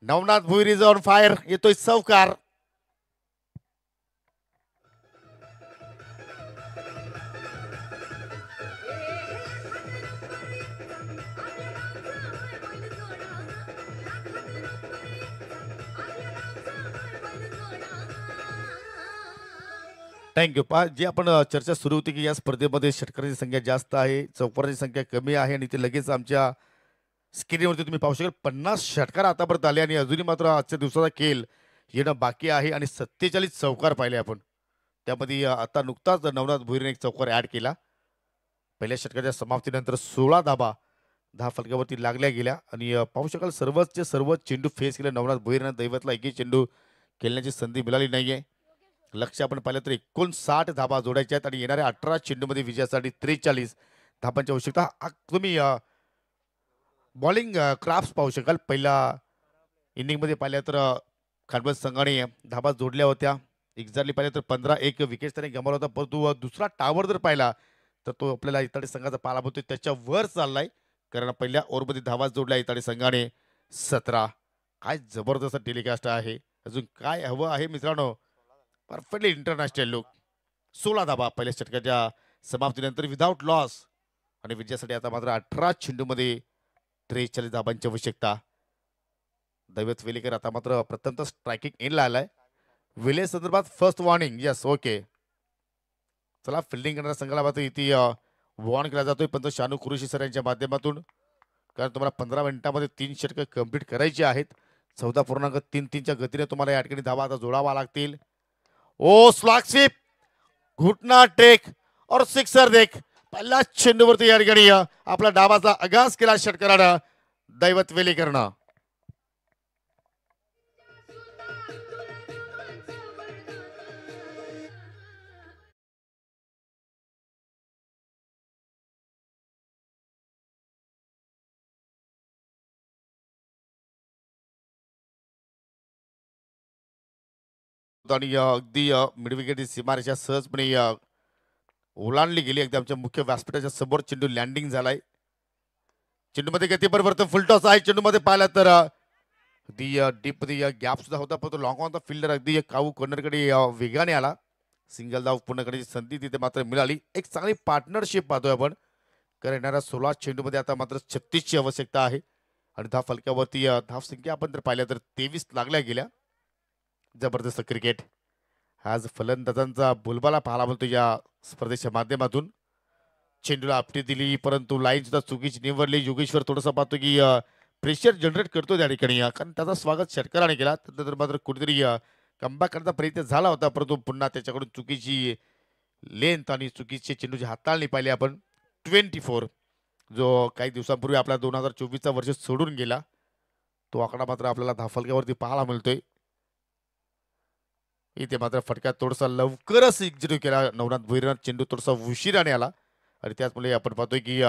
Navnath Bhuir is on fire. येतोय चौकार. थँक्यू. पहा, जी आपण चर्चा सुरू होती की या स्पर्धेमध्ये षटकारांची संख्या जास्त आहे, चौकारांची संख्या कमी आहे आणि ते लगेच आमच्या स्क्रीनवरती तुम्ही पाहू शकाल 50 षटकार आतापर्यंत आले आणि अजूनही मात्र आजच्या दिवसाचा खेळ येणं बाकी आहे आणि 47 चौकार पाहिले आपण. त्यामध्ये आता नुकताच नवनाथ भुईरने एक चौकार ॲड केला. पहिल्या षटकाच्या समाप्तीनंतर 16 धाबा 10 फलकावरती लागल्या गेल्या आणि पाहू शकाल सर्वचे सर्व चेंडू फेस केले नवनाथ भुईरने. दैवतला एकही चेंडू खेळण्याची संधी मिळाली नाहीये. लक्ष आपण पाहिलं तर 59 धाबा जोडायच्या आहेत आणि येणाऱ्या 18 चेंडूमध्ये विजयासाठी 43 धाबांची आवश्यकता. तुम्ही बॉलिंग क्राफ्ट पाहू शकाल. पहिल्या इनिंगमध्ये पाहिल्या तर खानबत संघाने धाबा जोडल्या होत्या. एक्झॅक्टली पाहिलं तर 15-1 विकेट त्याने गमावला होता, परंतु दुसरा टावर जर पाहिला तर तो आपल्याला इताडी संघाचा पाला होतो त्याच्यावर चाललाय, कारण पहिल्या ओव्हरमध्ये धावा जोडल्या इताडी संघाने 17. काय जबरदस्त टेलिकास्ट आहे. अजून काय हवं आहे मित्रांनो, परफेक्टली इंटरनॅशनल लुक. 16 धाबा पहिल्या षटकाच्या समाप्तीनंतर विदाउट लॉस आणि विजयासाठी आता मात्र 18 चेंडूमध्ये 43 धाबांची आवश्यकता. दैवत वेलेकर आता मात्र प्रथमतः स्ट्रायकिंग एंडला आलाय. वेले संदर्भात फर्स्ट वॉर्निंग. Yes, okay. चला फिल्डिंग करणाऱ्या संघाला मात्र इथे वॉर्न केला जातोय पंत शानू कुरेशी सर यांच्या माध्यमातून, कारण तुम्हाला 15 मिनिटांमध्ये 3 षटकं कंप्लीट करायची आहेत. 14.33च्या गतीने तुम्हाला या ठिकाणी धावा आता जोडावा लागतील. ओ स्लॉग स्वीप, घुटना टेक और सिक्सर देख. पहिल्या चेंडूवरती या ठिकाणी आपला डावाचा आगास केला षटकारानं दैवत वेलेकरनं. होतं आणि अगदी मिडविकेट सीमारेषा सहजपणे ओलांडली गेली. अगदी आमच्या मुख्य व्यासपीठाच्या समोर चेंडू लँडिंग झालाय. चेंडूमध्ये गती परिवर्तन फुलटॉस आहे. चेंडूमध्ये पाहिलं तर अगदी डीप गॅप सुद्धा होता, परंतु लॉंग ऑन द फिल्डर अगदी काऊ कॉर्नरकडे वेगाने आला. सिंगल धाव पूर्ण करण्याची संधी तिथे मात्र मिळाली. एक चांगली पार्टनरशिप पाहतोय आपण, कारण येणाऱ्या 16 चेंडूमध्ये आता मात्र 36ची आवश्यकता आहे आणि धाव फलकावरती धाव संख्या आपण जर पाहिल्या तर 23 लागल्या गेल्या. जबरदस्त क्रिकेट. आज फलंदाजांचा बोलबाला पाहायला मिळतो या स्पर्धेच्या माध्यमातून. चेंडूला आपटी दिली, परंतु लाईन सुद्धा चुकीची निवडली. योगेश्वर थोडंसं पाहतो की प्रेशर जनरेट करतो त्या ठिकाणी, कारण त्याचा स्वागत षटकाराने केला. त्यानंतर मात्र कुठेतरी कमबॅक करण्याचा प्रयत्न झाला होता, परंतु पुन्हा त्याच्याकडून चुकीची लेंथ आणि चुकीची चेंडूची हाताळणी पाहिली आपण. 24 जो काही दिवसांपूर्वी आपला 2024चा वर्ष सोडून गेला, तो आकडा मात्र आपल्याला धावफलकावरती पाहायला मिळतोय. इथे मात्र फटका थोडासा लवकरच एक्झिक्यूट केला नवनाथ भोईरनं. चेंडू थोडासा उशिराने आला आणि त्याचमुळे आपण पाहतोय की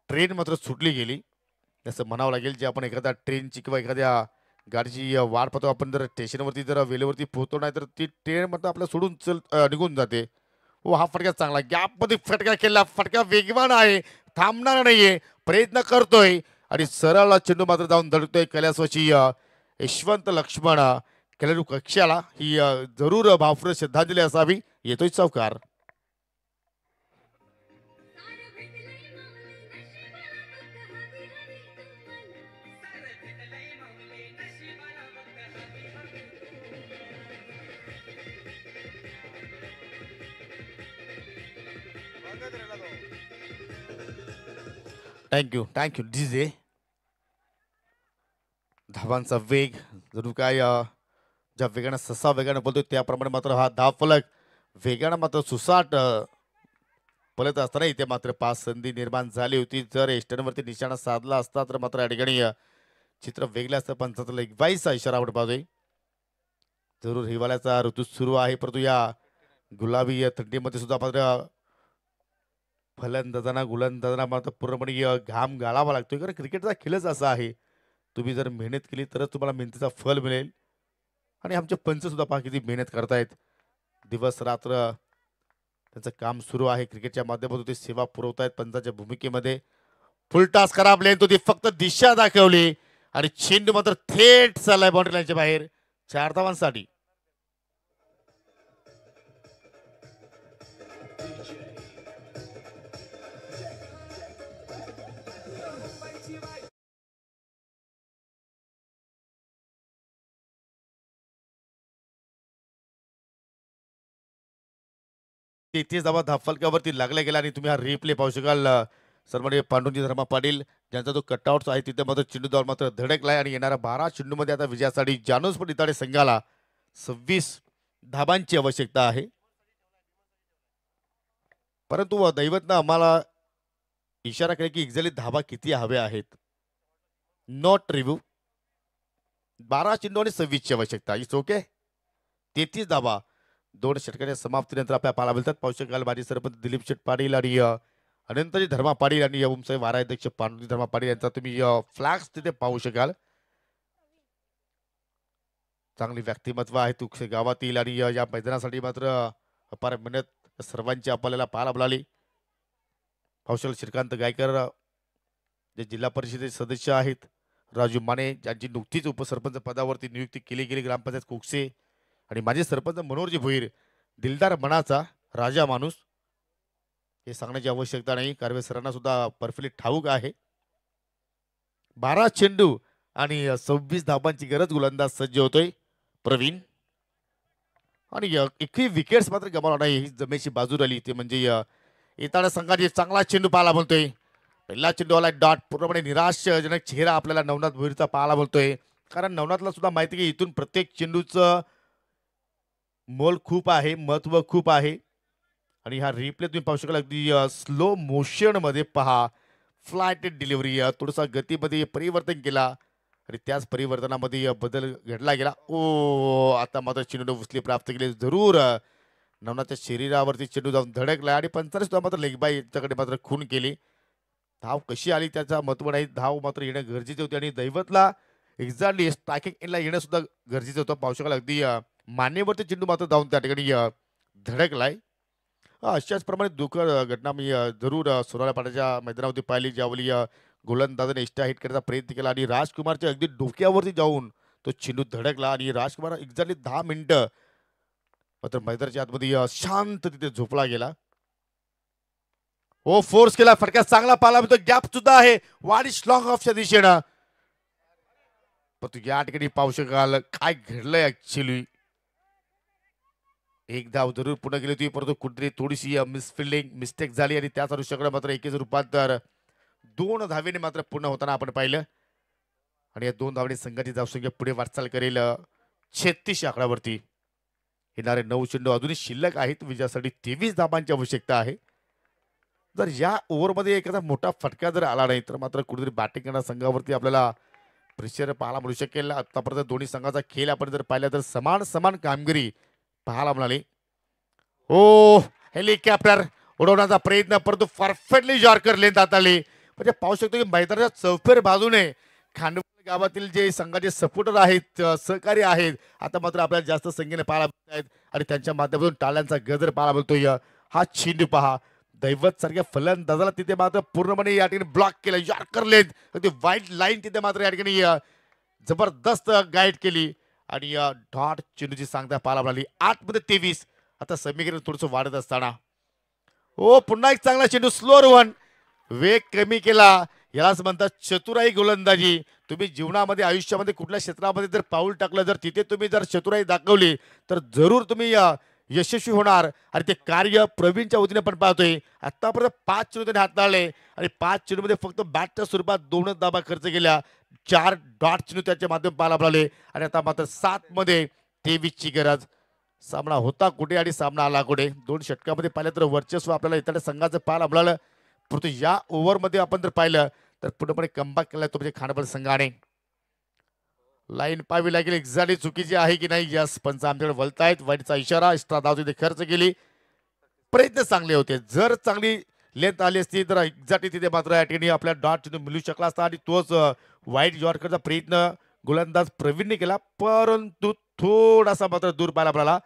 ट्रेन मात्र सुटली गेली असं म्हणावं लागेल. जे आपण एखाद्या ट्रेनची किंवा एखाद्या गाडीची वाट पाहतो आपण, जर स्टेशनवरती जर वेळेवरती पोहोचतो नाही तर ती ट्रेन मात्र आपल्या सोडून निघून जाते. हो, हा फटका चांगला गॅपमध्ये फटका केला. फटका वेगवान आहे, थांबणार नाहीये, प्रयत्न करतोय आणि सरळ चेंडू मात्र जाऊन धडकतोय कैलासवासी यशवंत लक्ष्मण. खेळाडू कक्षाला ही जरूर भावपूर्ण श्रद्धांजली असावी. येतोय चौकार. Thank you thank you DJ. धावांचा वेग जरूर काय ज्या वेगानं ससा वेगानं बोलतोय त्याप्रमाणे मात्र हा धावफलक वेगानं मात्र सुसाट पळत असताना इथे मात्र 5 संधी निर्माण झाली होती. जर एस्टनवरती निशाणा साधला असता तर मात्र या ठिकाणी चित्र वेगळं असतं. पंचाचा 21चा इशारा आपण पाहतोय. जरूर हिवाळ्याचा ऋतू सुरू आहे, परंतु या गुलाबी थंडीमध्ये सुद्धा मात्र फलंदाजांना गोलंदाजांना मात्र पूर्णपणे घाम गाळावा लागतोय, कारण क्रिकेटचा खेळच असा आहे. तुम्ही जर मेहनत केली तरच तुम्हाला मेहनतीचा फल मिळेल. आणि आमचे पंच सुद्धा पहा किती मेहनत करतायत. दिवस रात्र त्यांचं काम सुरू आहे. क्रिकेटच्या माध्यमातून ते सेवा पुरवतायत पंचाच्या भूमिकेमध्ये. फुल टास्क खराब लेन तो ती फक्त दिशा दाखवली आणि चेंडू मात्र थेट चाललाय बाउंड्री लाईनच्या बाहेर 4 धावांसाठी. तेहतीस धावा धावफलकावरती लागल्या गेला आणि तुम्ही हा रिप्ले पाहू शकाल. सरमध्ये पांडुजी धर्मा पाटील ज्यांचा जो कटआउट आहे तिथे मात्र चेंडू धाव मात्र धडकलाय आणि येणाऱ्या 12 चेंडूमध्ये आता विजयासाठी जानूस पण इताडे संघाला 26 धाबांची आवश्यकता आहे. परंतु दैवतनं आम्हाला इशारा केला की एक्झॅक्टली धाबा किती हवे आहेत. नॉट रिव्ह्यू 12 चेंडू आणि 26ची आवश्यकता. It's okay. 33 धाबा 2 षटकांच्या समाप्तीनंतर आपल्या पाहायला मिळतात. पाहू शकाल माजी सरपंच दिलीप शेठ पाटील आणि अनंतजी धर्मा पाटील आणि ओमसाहेब वाराध्यक्ष पांडुजी धर्मा पाटील यांचा तुम्ही फ्लॅग्स तिथे पाहू शकाल. चांगली व्यक्तिमत्व आहे तुक्षे गावातील आणि या मैदानासाठी मात्र अपार मेहनत सर्वांची आपल्याला पाहायला मिळाली. पाहू शकाल श्रीकांत गायकर जे जिल्हा परिषदेचे सदस्य आहेत, राजू माने ज्यांची नुकतीच उपसरपंच पदावरती नियुक्ती केली गेली ग्रामपंचायत कोकसे, आणि माझे सरपंच मनोहरजी भोईर दिलदार मनाचा राजा माणूस. हे सांगण्याची आवश्यकता नाही, कारवे सरांना सुद्धा परफेक्टली ठाऊक आहे. 12 चेंडू आणि 26 धाबांची गरज. गोलंदाज सज्ज होतोय प्रवीण आणि 21 विकेट्स मात्र गमावला नाही. ही जमेची बाजू राहिली ते म्हणजे येताना संघाची चांगला चेंडू पाहायला बोलतोय. पहिला चेंडू आला डॉट. पूर्णपणे निराशाजनक चेहरा आपल्याला नवनाथ भोईरचा पाहायला बोलतोय, कारण नवनाथला सुद्धा माहिती की इथून प्रत्येक चेंडूचं मोल खूप आहे, महत्व खूप आहे. आणि हा रिप्ले तुम्ही पाहू शकाल अगदी स्लो मोशन मध्ये पहा. फ्लाइट डिलिव्हरी थोडासा गतीमध्ये परिवर्तन केला आणि त्याच परिवर्तनामध्ये बदल घडला गेला. ओ आता मात्र चेंडू उचली प्राप्त केली. जरूर नवनाथच्या शरीरावरती चेंडू जाऊन धडकला आणि पंचाने सुद्धा मात्र लेगबाई याच्याकडे मात्र खून केली. धाव कशी आली त्याचा महत्व नाही, धाव मात्र येणं गरजेचे होते आणि दैवतला एक्झॅक्टली स्ट्रायकिंग एंडला येणं सुद्धा गरजेचं होतं. पाहू शकाल अगदी मानेवरती चेंडू मात्र जाऊन त्या ठिकाणी धडकलाय. अशाच प्रमाणे दुःखद घटना मी जरूर सोनाला पाटाच्या मैदानावरती पाहिली, ज्यावेळी गोलंदाजाने एक्स्ट्रा हिट करण्याचा प्रयत्न केला आणि राजकुमारच्या अगदी डोक्यावरती जाऊन तो चेंडू धडकला आणि राजकुमार एक्झॅक्टली 10 मिनिटं मात्र मैदानाच्या आतमध्ये शांत तिथे झोपला गेला. हो फोर्स केला, फटका चांगला पाला, गॅप सुद्धा आहे वाडिश लॉंग ऑफच्या दिशेनं. पण या ठिकाणी पाहू शकाल काय घडलंय ऍक्च्युली. एक धाव जरूर पूर्ण केली होती, परंतु कुठेतरी थोडीशी मिसफिल्डिंग मिस्टेक झाली आणि त्याच अनुषंगाने मात्र एकेच रूपांतर 2 धावेने मात्र पूर्ण होताना आपण पाहिलं. आणि या 2 धावेने संघाची धावसंख्या पुढे वाटचाल करेल 36 आकड्यावरती. येणारे 9 चेंडू अजूनही शिल्लक आहेत. विजयासाठी 23 धावांची आवश्यकता आहे. जर या ओव्हरमध्ये एखादा मोठा फटका जर आला नाही तर मात्र कुठेतरी बॅटिंग करणाऱ्या संघावरती आपल्याला प्रेशर पाहायला मिळू शकेल. आतापर्यंत दोन्ही संघाचा खेळ आपण जर पाहिला तर समान समान कामगिरी पाहायला मिळाली. ओ हेलिकॉप्टर उडवण्याचा प्रयत्न, परंतु परफेक्टली यॉर्कर लेंथ हाताळली. म्हणजे पाहू शकतो की मैदानाच्या चौफेर बाजूने खांडवल गावातील जे संघाचे सपोर्टर आहेत, सहकारी आहेत, आता मात्र आपल्याला जास्त संख्येने पाहायला मिळत आहेत आणि त्यांच्या माध्यमातून टाळ्यांचा गजर पाहायला मिळतोय. हा चेंडू पहा, दैवत सारख्या फलंदाजाला तिथे मात्र पूर्णपणे या ठिकाणी ब्लॉक केलं. यॉर्कर लेंथ अगदी वाईट लाईन तिथे मात्र या ठिकाणी जबरदस्त गाईड केली आणि डॉट चेंडूची सांगता पाहायला मिळाली. 8 मध्ये 23. आता समीकरण थोडंसं वाढत असताना ओ पुन्हा एक चांगला चेंडू, स्लोअर वन, वेग कमी केला. यालाच म्हणतात चतुराई गोलंदाजी. तुम्ही जीवनामध्ये आयुष्यामध्ये कुठल्या क्षेत्रामध्ये जर पाऊल टाकलं, जर तिथे तुम्ही जर चतुराई दाखवली तर जरूर तुम्ही यशस्वी होणार. आणि ते कार्य प्रवीणच्या वतीने पण पाहतोय. आतापर्यंत 5 चेंडू त्याने हाताळले आणि 5 चेंडूमध्ये फक्त बॅटच्या स्वरूपात 2च धाबा खर्च केल्या. 4 डॉट चेंडू त्याच्या माध्यमातून पाहायला मिळाले आणि आता मात्र 7 मध्ये 23 ची गरज. सामना होता कुठे आणि सामना आला कुठे. 2 षटकामध्ये पाहिलं तर वर्चस्व आपल्याला इतर संघाचं पाहायला मिळालं, परंतु या ओव्हरमध्ये आपण जर पाहिलं तर पूर्णपणे कमबॅक केला तो म्हणजे खांडवल संघाने. लाईन पाहावी लागेल एक्झॅक्टली चुकीची आहे की नाही. यस पंच आमच्याकडे वळतायत, वाईटचा इशारा. एक्स्ट्रा धाव तिथे खर्च केली. प्रयत्न चांगले होते, जर चांगली लेंथ आली असती तर एक्झॅक्टली तिथे मात्र या ठिकाणी आपल्या डॉट चेंडू मिळू शकला असता आणि तोच वाईट यॉर्करचा प्रयत्न गोलंदाज प्रवीणने केला, परंतु थोडासा मात्र दूर पाहायला मिळाला.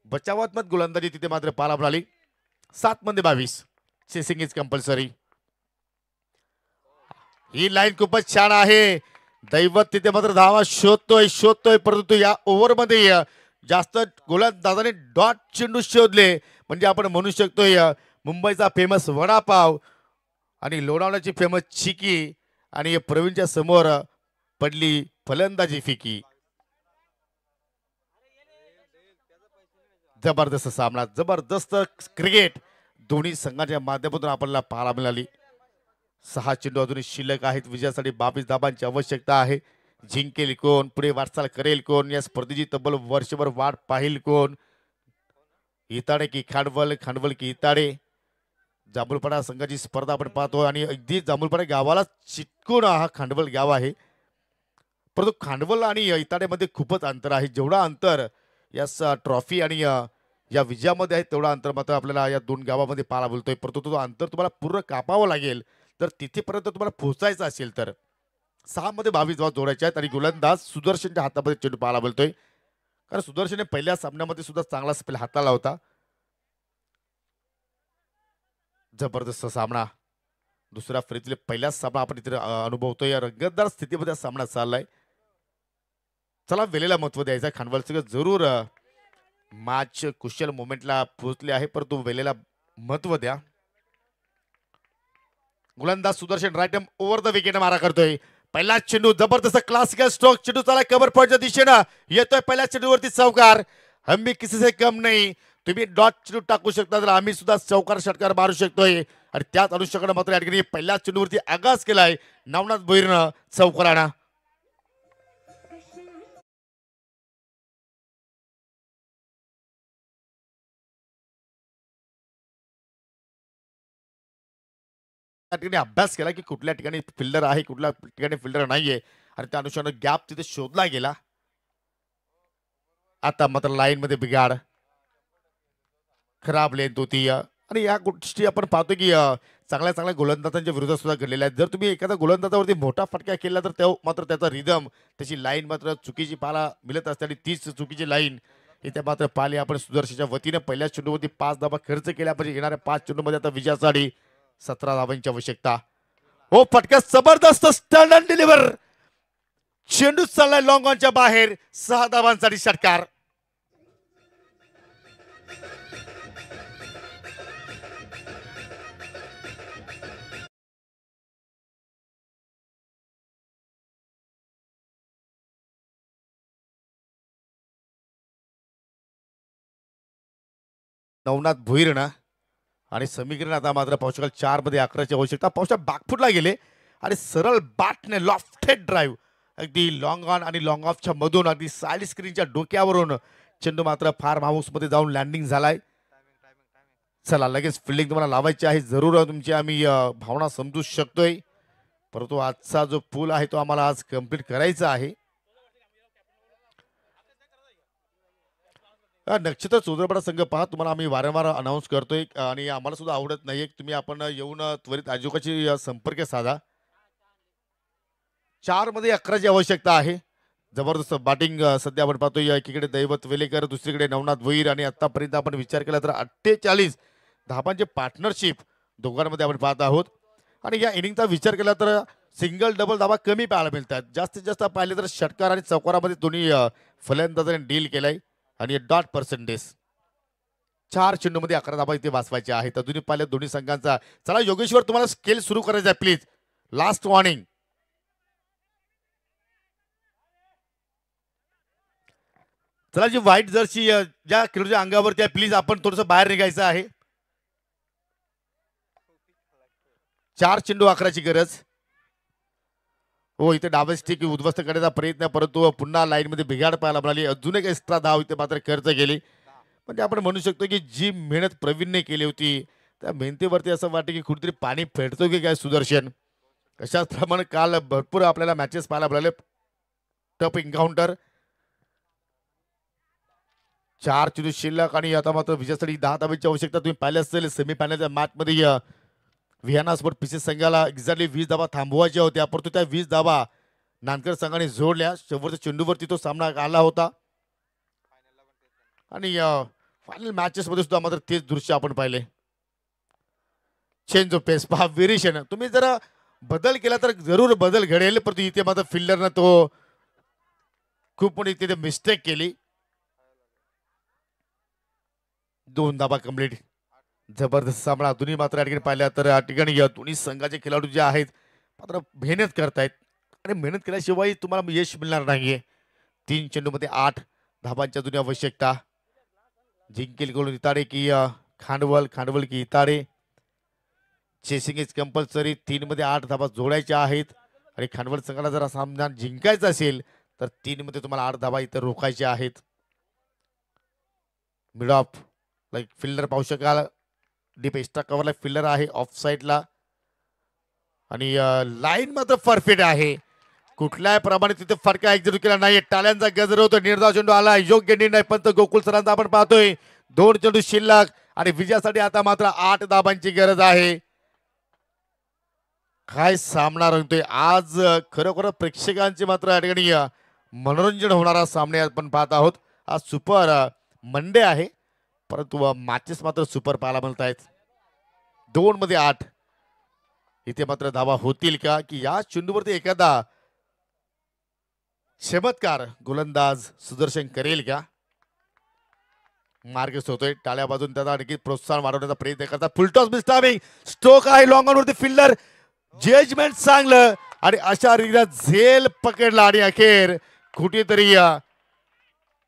बचावात्मक गोलंदाजी तिथे मात्र पाहायला मिळाली. 7 मध्ये 22. Chasing is compulsory. He line खूपच छान आहे. दैवत तिथे मात्र धावा शोधतोय, परंतु या ओव्हरमध्ये जास्त गोलंदाजाने डॉट चेंडू शोधले. म्हणजे आपण म्हणू शकतोय मुंबईचा फेमस वडापाव आणि लोणावळ्याची फेमस चिकी आणि प्रवीणच्या समोर पडली फलंदाजी फिकी. जबरदस्त सामना, जबरदस्त क्रिकेट दोन्ही संघाच्या माध्यमातून आपल्याला पाहायला मिळाली. 6 चेंडू अजूनही शिल्लक आहेत. विजयासाठी 22 धाबांची आवश्यकता आहे. जिंकेल कोण, पुढे वाटचाल करेल कोण, या स्पर्धेची तब्बल वर्षभर वाट पाहिल कोण. इताडे की खांडवल, खांडवल की इताडे. जांभूळपाडा संघाची स्पर्धा आपण पाहतो आणि अगदी जांभूळपाडा गावाला चिटकून हा खांडवल गाव आहे. परंतु खांडवल आणि इताडेमध्ये खूपच अंतर आहे. जेवढा अंतर या ट्रॉफी आणि या विजयामध्ये आहे तेवढा अंतर मात्र आपल्याला या 2 गावामध्ये पाहायला बोलतोय. परंतु तो अंतर तुम्हाला पूर्ण कापावं लागेल तर तिथेपर्यंत तुम्हाला पोहोचायचं असेल तर. 6 मध्ये 22 धावा जोडायच्या आहेत आणि गोलंदाज सुदर्शनच्या हातामध्ये चेंडू पाहायला बोलतोय. कारण सुदर्शनने पहिल्या सामन्यामध्ये सुद्धा चांगला स्पेल हाताळला होता. जबरदस्त सामना. दुसऱ्या फेरीतील पहिलाच सामना आपण इथे अनुभवतोय. या रंगतदार स्थितीमध्ये सामना चाललाय. चला वेळेला महत्व द्यायचं. खांडवलचं जरूर मॅच कुशल मोमेंटला पोहोचले आहे, परंतु वेळेला महत्व द्या. गोलंदाज Sudarshan right over the wicket मारा करतोय. पहिला चेंडू जबरदस्त क्लासिकल स्ट्रोक चेंडू चाला कव्हर पॉईंटच्या दिशेनं येतोय. पहिल्या चेंडूवरती चौकार. हम भी किसी से कम नाही. तुम्ही डॉट चेंडू टाकू शकता तर आम्ही सुद्धा चौकार षटकार मारू शकतोय. आणि त्याच अनुषंगाने मात्र या ठिकाणी पहिल्या चेंडूवरती आगास केलाय नवनाथ भोईरनं चौकाराना. त्या ठिकाणी अभ्यास केला की कुठल्या ठिकाणी फिल्डर आहे, कुठल्या ठिकाणी फिल्डर नाहीये आणि त्या अनुषंगाने गॅप तिथे शोधला गेला. आता मात्र लाईन मध्ये बिघाड, खराब लेंथ होती आणि या गोष्टी आपण पाहतो की चांगल्या चांगल्या गोलंदाजांच्या विरोधात सुद्धा घडलेल्या आहेत. जर तुम्ही एखाद्या गोलंदाजावरती मोठा फटका केला तर त्या मात्र त्याचा रिदम त्याची लाईन मात्र चुकीची पाहायला मिळत असते आणि तीच चुकीची लाईन इथे मात्र पाहिली आपण सुदर्शनच्या वतीने. पहिल्या चेंडूवरती 5 धाबा खर्च केल्या पाहिजे. येणाऱ्या 5 चेंडूमध्ये आता विजयासाठी 17 धावांची आवश्यकता. हो फटका जबरदस्त स्टंड अँड डिलिव्हर. चेंडू चाललाय लॉंग ऑनच्या बाहेर. 6 धावांसाठी षटकार. नवनाथ भुईर ना आणि समीकरण आता मात्र पाहू शकाल 4 मध्ये 11ची आवश्यकता. पाहू शकाल बॅकफुटला गेले आणि सरळ बॅटने लॉफ्टेड ड्राईव्ह अगदी लॉंग ऑन आणि लॉंग ऑफच्या मधून अगदी साइड स्क्रीनच्या डोक्यावरून चेंडू मात्र फार्म हाऊस मध्ये जाऊन लँडिंग झालाय. चला लगेच फिल्डिंग तुम्हाला लावायची आहे. जरूर तुमची आम्ही भावना समजू शकतोय, परंतु आजचा जो पूल आहे तो आम्हाला आज कंप्लीट करायचा आहे. नक्षत्र चौदरपडा संघ पहा, तुम्हाला आम्ही वारंवार अनाऊन्स करतोय आणि आम्हाला सुद्धा आवडत नाही. तुम्ही आपण येऊन त्वरित आयोजकाची संपर्क साधा. 4 मध्ये 11ची आवश्यकता आहे. जबरदस्त बॅटिंग सध्या आपण पाहतोय. एकीकडे दैवत वेलेकर, दुसरीकडे नवनाथ भोईर आणि आतापर्यंत आपण विचार केला तर 48 धावांचे पार्टनरशिप दोघांमध्ये आपण पाहत आहोत. आणि या इनिंगचा विचार केला तर सिंगल डबल धावा कमी पाहायला मिळतात. जास्तीत जास्त पाहिले तर षटकार आणि चौकारामध्ये दोन्ही फलंदाजांनी डील केलाय आणि डॉट पर्सेंटेज 4 चेंडूमध्ये 11 धावा इथे वाचवायचे आहेत. अजूनही पाहिल्या दोन्ही संघांचा. चला योगेश्वर तुम्हाला स्केल सुरू करायचा आहे प्लीज. Last warning. चला जी व्हाईट जर्सी ज्या खेळाडूच्या अंगावरती आहे प्लीज आपण थोडस बाहेर निघायचं आहे. 4 चेंडू 11ची गरज. हो इथे डावे स्टिक उद्ध्वस्त करण्याचा प्रयत्न, परंतु पुन्हा लाईन मध्ये बिघाड पाहायला मिळाली. अजून एक एक्स्ट्रा धाव इथे मात्र खर्च केली. म्हणजे आपण म्हणू शकतो की जी मेहनत प्रवीणने केली होती त्या मेहनतीवरती असं वाटतं की कुठेतरी पाणी फेडतो की काय सुदर्शन. अशाच प्रमाणे काल भरपूर आपल्याला मॅचेस पाहायला मिळाले. Tough encounter. 4 चेंडू शिल्लक आणि आता मात्र विजयासाठी 10 धावांची आवश्यकता. तुम्ही पाहिले असेल सेमीफायनलच्या मॅच मध्ये व्हिएना स्पोर्ट पीसीस संघाला एक्झॅक्टली 20 धावा थांबवायच्या होत्या, परंतु त्या 20 धावा नानकर संघाने जोडल्या. शेवटच्या चेंडूवरती तो सामना आला होता आणि फायनल मॅचेस मध्ये सुद्धा मात्र तेच दृश्य आपण पाहिले. चेंज ऑफ पेस पहा, व्हेरिएशन. तुम्ही जर बदल केला तर जरूर बदल घडेल, परंतु इथे मात्र फिल्डरनं तो खूप मोठी तिथे मिस्टेक केली. 2 धावा कंप्लीट. जबरदस्त सामना. दोन्ही मात्र या ठिकाणी पाहिल्या तर या ठिकाणी दोन्ही संघाचे खेळाडू जे आहेत मात्र मेहनत करतायत आणि मेहनत केल्याशिवाय तुम्हाला यश मिळणार नाहीये. 3 चेंडूमध्ये 8 धावांच्या जुन्या आवश्यकता. जिंकेल गोल इताडे की खांडवल, खांडवल की इताडे. Chasing is compulsory. 3 मध्ये 8 धावा जोडायच्या आहेत आणि खांडवल संघाला जर सामना जिंकायचा असेल तर 3 मध्ये तुम्हाला 8 धावा इतर रोखायच्या आहेत. मिड ऑफ लाईक फिल्डर पाहू शकाल. डीप एक्स्ट्रा कव्हरला फिल्डर आहे ऑफ साईडला आणि लाईन मात्र परफेक्ट आहे. कुठल्याही प्रमाणे तिथे फटका एक्झिक्यूट केला नाही. टाळ्यांचा गजर होतो. निर्धाव चेंडू आला. योग्य निर्णय पंत गोकुल सरांचा आपण पाहतोय. 2 चेंडू शिल्लक आणि विजयासाठी आता मात्र 8 धाबांची गरज आहे. काय सामना रंगतोय आज. खरोखर प्रेक्षकांचे मात्र या ठिकाणी मनोरंजन होणारा सामने आपण पाहत आहोत. आज सुपर मंडे आहे, परंतु मॅचेस मात्र सुपर पाहायला मिळत आहेत. 2 मध्ये 8 इथे मात्र धावा होतील का की या चेंडूवरती एखादा चमत्कार गोलंदाज सुदर्शन करेल का. मार्गच होतोय. टाळ्या बाजून त्याला आणखी प्रोत्साहन वाढवण्याचा प्रयत्न करतात. फुलटॉस मिस्टामिंग स्ट्रोक आहे लॉंग ऑन वरती. फिल्डर जजमेंट चांगलं आणि अशा रीतीला झेल पकडला आणि अखेर कुठेतरी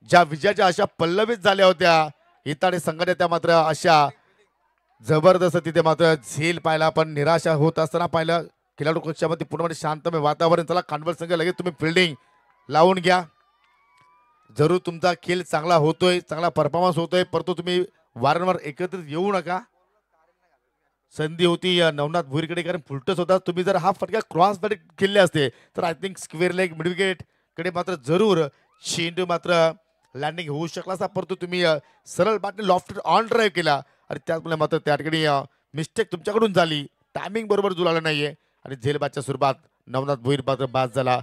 ज्या विजयाच्या अशा पल्लवित झाल्या होत्या हिताडे संघाने त्या मात्र अशा जबरदस्त तिथे मात्र झेल पाहायला पण निराशा होत असताना पाहिलं. खेळाडू कक्षामध्ये पूर्णपणे शांतमय वातावरण. चला खांडवल संघ लगेच तुम्ही फिल्डिंग लावून घ्या. जरूर तुमचा खेळ चांगला होतोय, चांगला परफॉर्मन्स होतोय, परंतु तुम्ही वारंवार एकत्रित येऊ नका. संधी होती नवनाथ भुईरकडे कारण फुलटच होता. तुम्ही जर हा फटका क्रॉस बॅट खेळले असते तर I think square leg mid wicket कडे मात्र जरूर चेंडू मात्र लँडिंग होऊ शकला असता, परंतु तुम्ही सरळ बॅटने लॉफ्ट ऑन ड्राईव्ह केला आणि त्यामुळे मात्र त्या ठिकाणी मिस्टेक तुमच्याकडून झाली. टायमिंग बरोबर जुळालं नाहीये आणि झेलबादच्या स्वरूपात नवनाथ भोईर मात्र बाद झाला.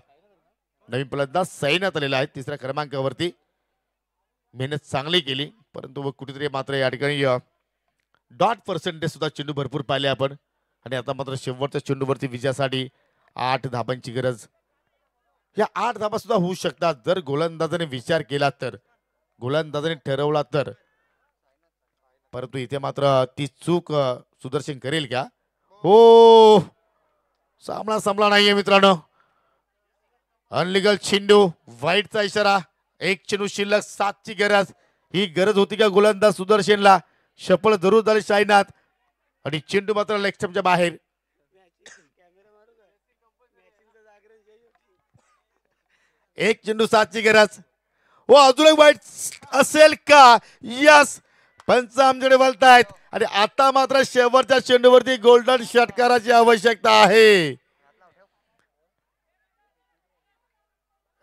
नवीन फलंदाज सैन्यात आलेला आहे तिसऱ्या क्रमांकावरती. मेहनत चांगली केली परंतु कुठेतरी मात्र या ठिकाणी डॉट पर्सेंटेज सुद्धा चेंडू भरपूर पाहिले आपण. आणि आता मात्र शेवटच्या चेंडूवरती विजयासाठी 8 धाबांची गरज. या 8 धाबा सुद्धा होऊ शकतात जर गोलंदाजाने विचार केला तर, गोलंदाजाने ठरवला तर. परंतु इथे मात्र ती चूक सुदर्शन करेल का? हो, सामना संपला नाहीये मित्रांनो. अनलिगल चेंडू, वाईटचा इशारा. एक चेंडू शिल्लक, 7ची गरज. ही गरज होती का गोलंदाज सुदर्शनला? सफळ जरूर झाले साईनाथ आणि चेंडू मात्र लेग स्टंपच्या बाहेर. एक चेंडू 7ची गरज. हो, अजून एक वाईट असेल का? यस, पंच आमच्याकडे बोलतायत आणि आता मात्र शेवटच्या चेंडूवरती गोल्डन षटकाराची आवश्यकता आहे.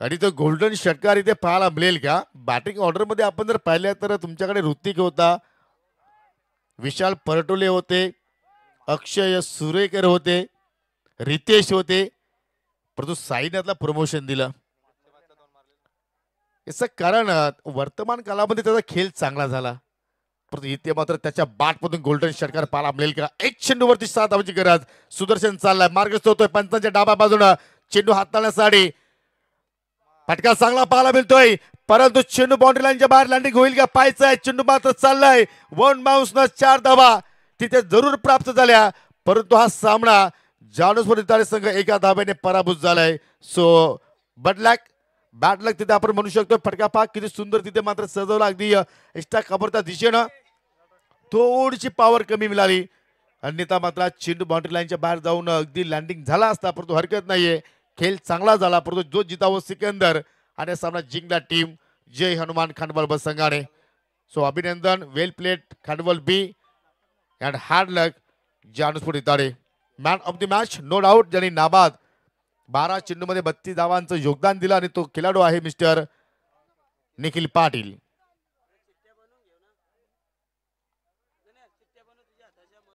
आणि तो गोल्डन षटकार इथे पाहायला मिळेल का? बॅटिंग ऑर्डर मध्ये आपण जर पाहिलं तर तुमच्याकडे ऋतिक होता, विशाल परटोले होते, अक्षय सुरेकर होते, रितेश होते, परंतु साईनाथला प्रमोशन दिलं. याचं कारण वर्तमान काळामध्ये त्याचा खेळ चांगला झाला परंतु इथे मात्र त्याच्या बॅटमधून गोल्डन षटकार पाहायला मिळेल का? एक चेंडूवरती 7 धावांची गरज. सुदर्शन चाललाय, मार्गस्थ होतोय पंचांच्या डाव्या बाजूला. चेंडू हाताळण्यासाठी फटका चांगला पाहायला मिळतोय परंतु चेंडू बाउंड्री लाईनच्या बाहेर लँडिंग होईल का? पाहायचं आहे. चेंडू मात्र चाललाय. 1 बाउन्स न 4 धावा तिथे जरूर प्राप्त झाल्या परंतु हा सामना जानुसपुर संघ एका धाब्याने पराभूत झालाय. सो बॅड लक तिथे आपण म्हणू शकतो. फटका पाक किती सुंदर तिथे मात्र सजवला अगदी एक्स्ट्रा कव्हरच्या दिशेनं. थोडीशी पॉवर कमी मिळाली अन्यथा मात्र चेंडू बाउंड्री लाईनच्या बाहेर जाऊन अगदी लँडिंग झाला असता परंतु हरकत नाहीये. खेळ चांगला झाला परंतु जो जितावं सिकंदर आणि सामना जिंकला टीम जय हनुमान खांडवल बस संघाने. सो अभिनंदन, well played Khandwal B and hard luck Januspur Itade. Man of the match no doubt ज्यांनी नाबाद 12 चेंडूमध्ये 32 धावांचं योगदान दिलं आणि तो खेळाडू आहे मिस्टर निखिल पाटील.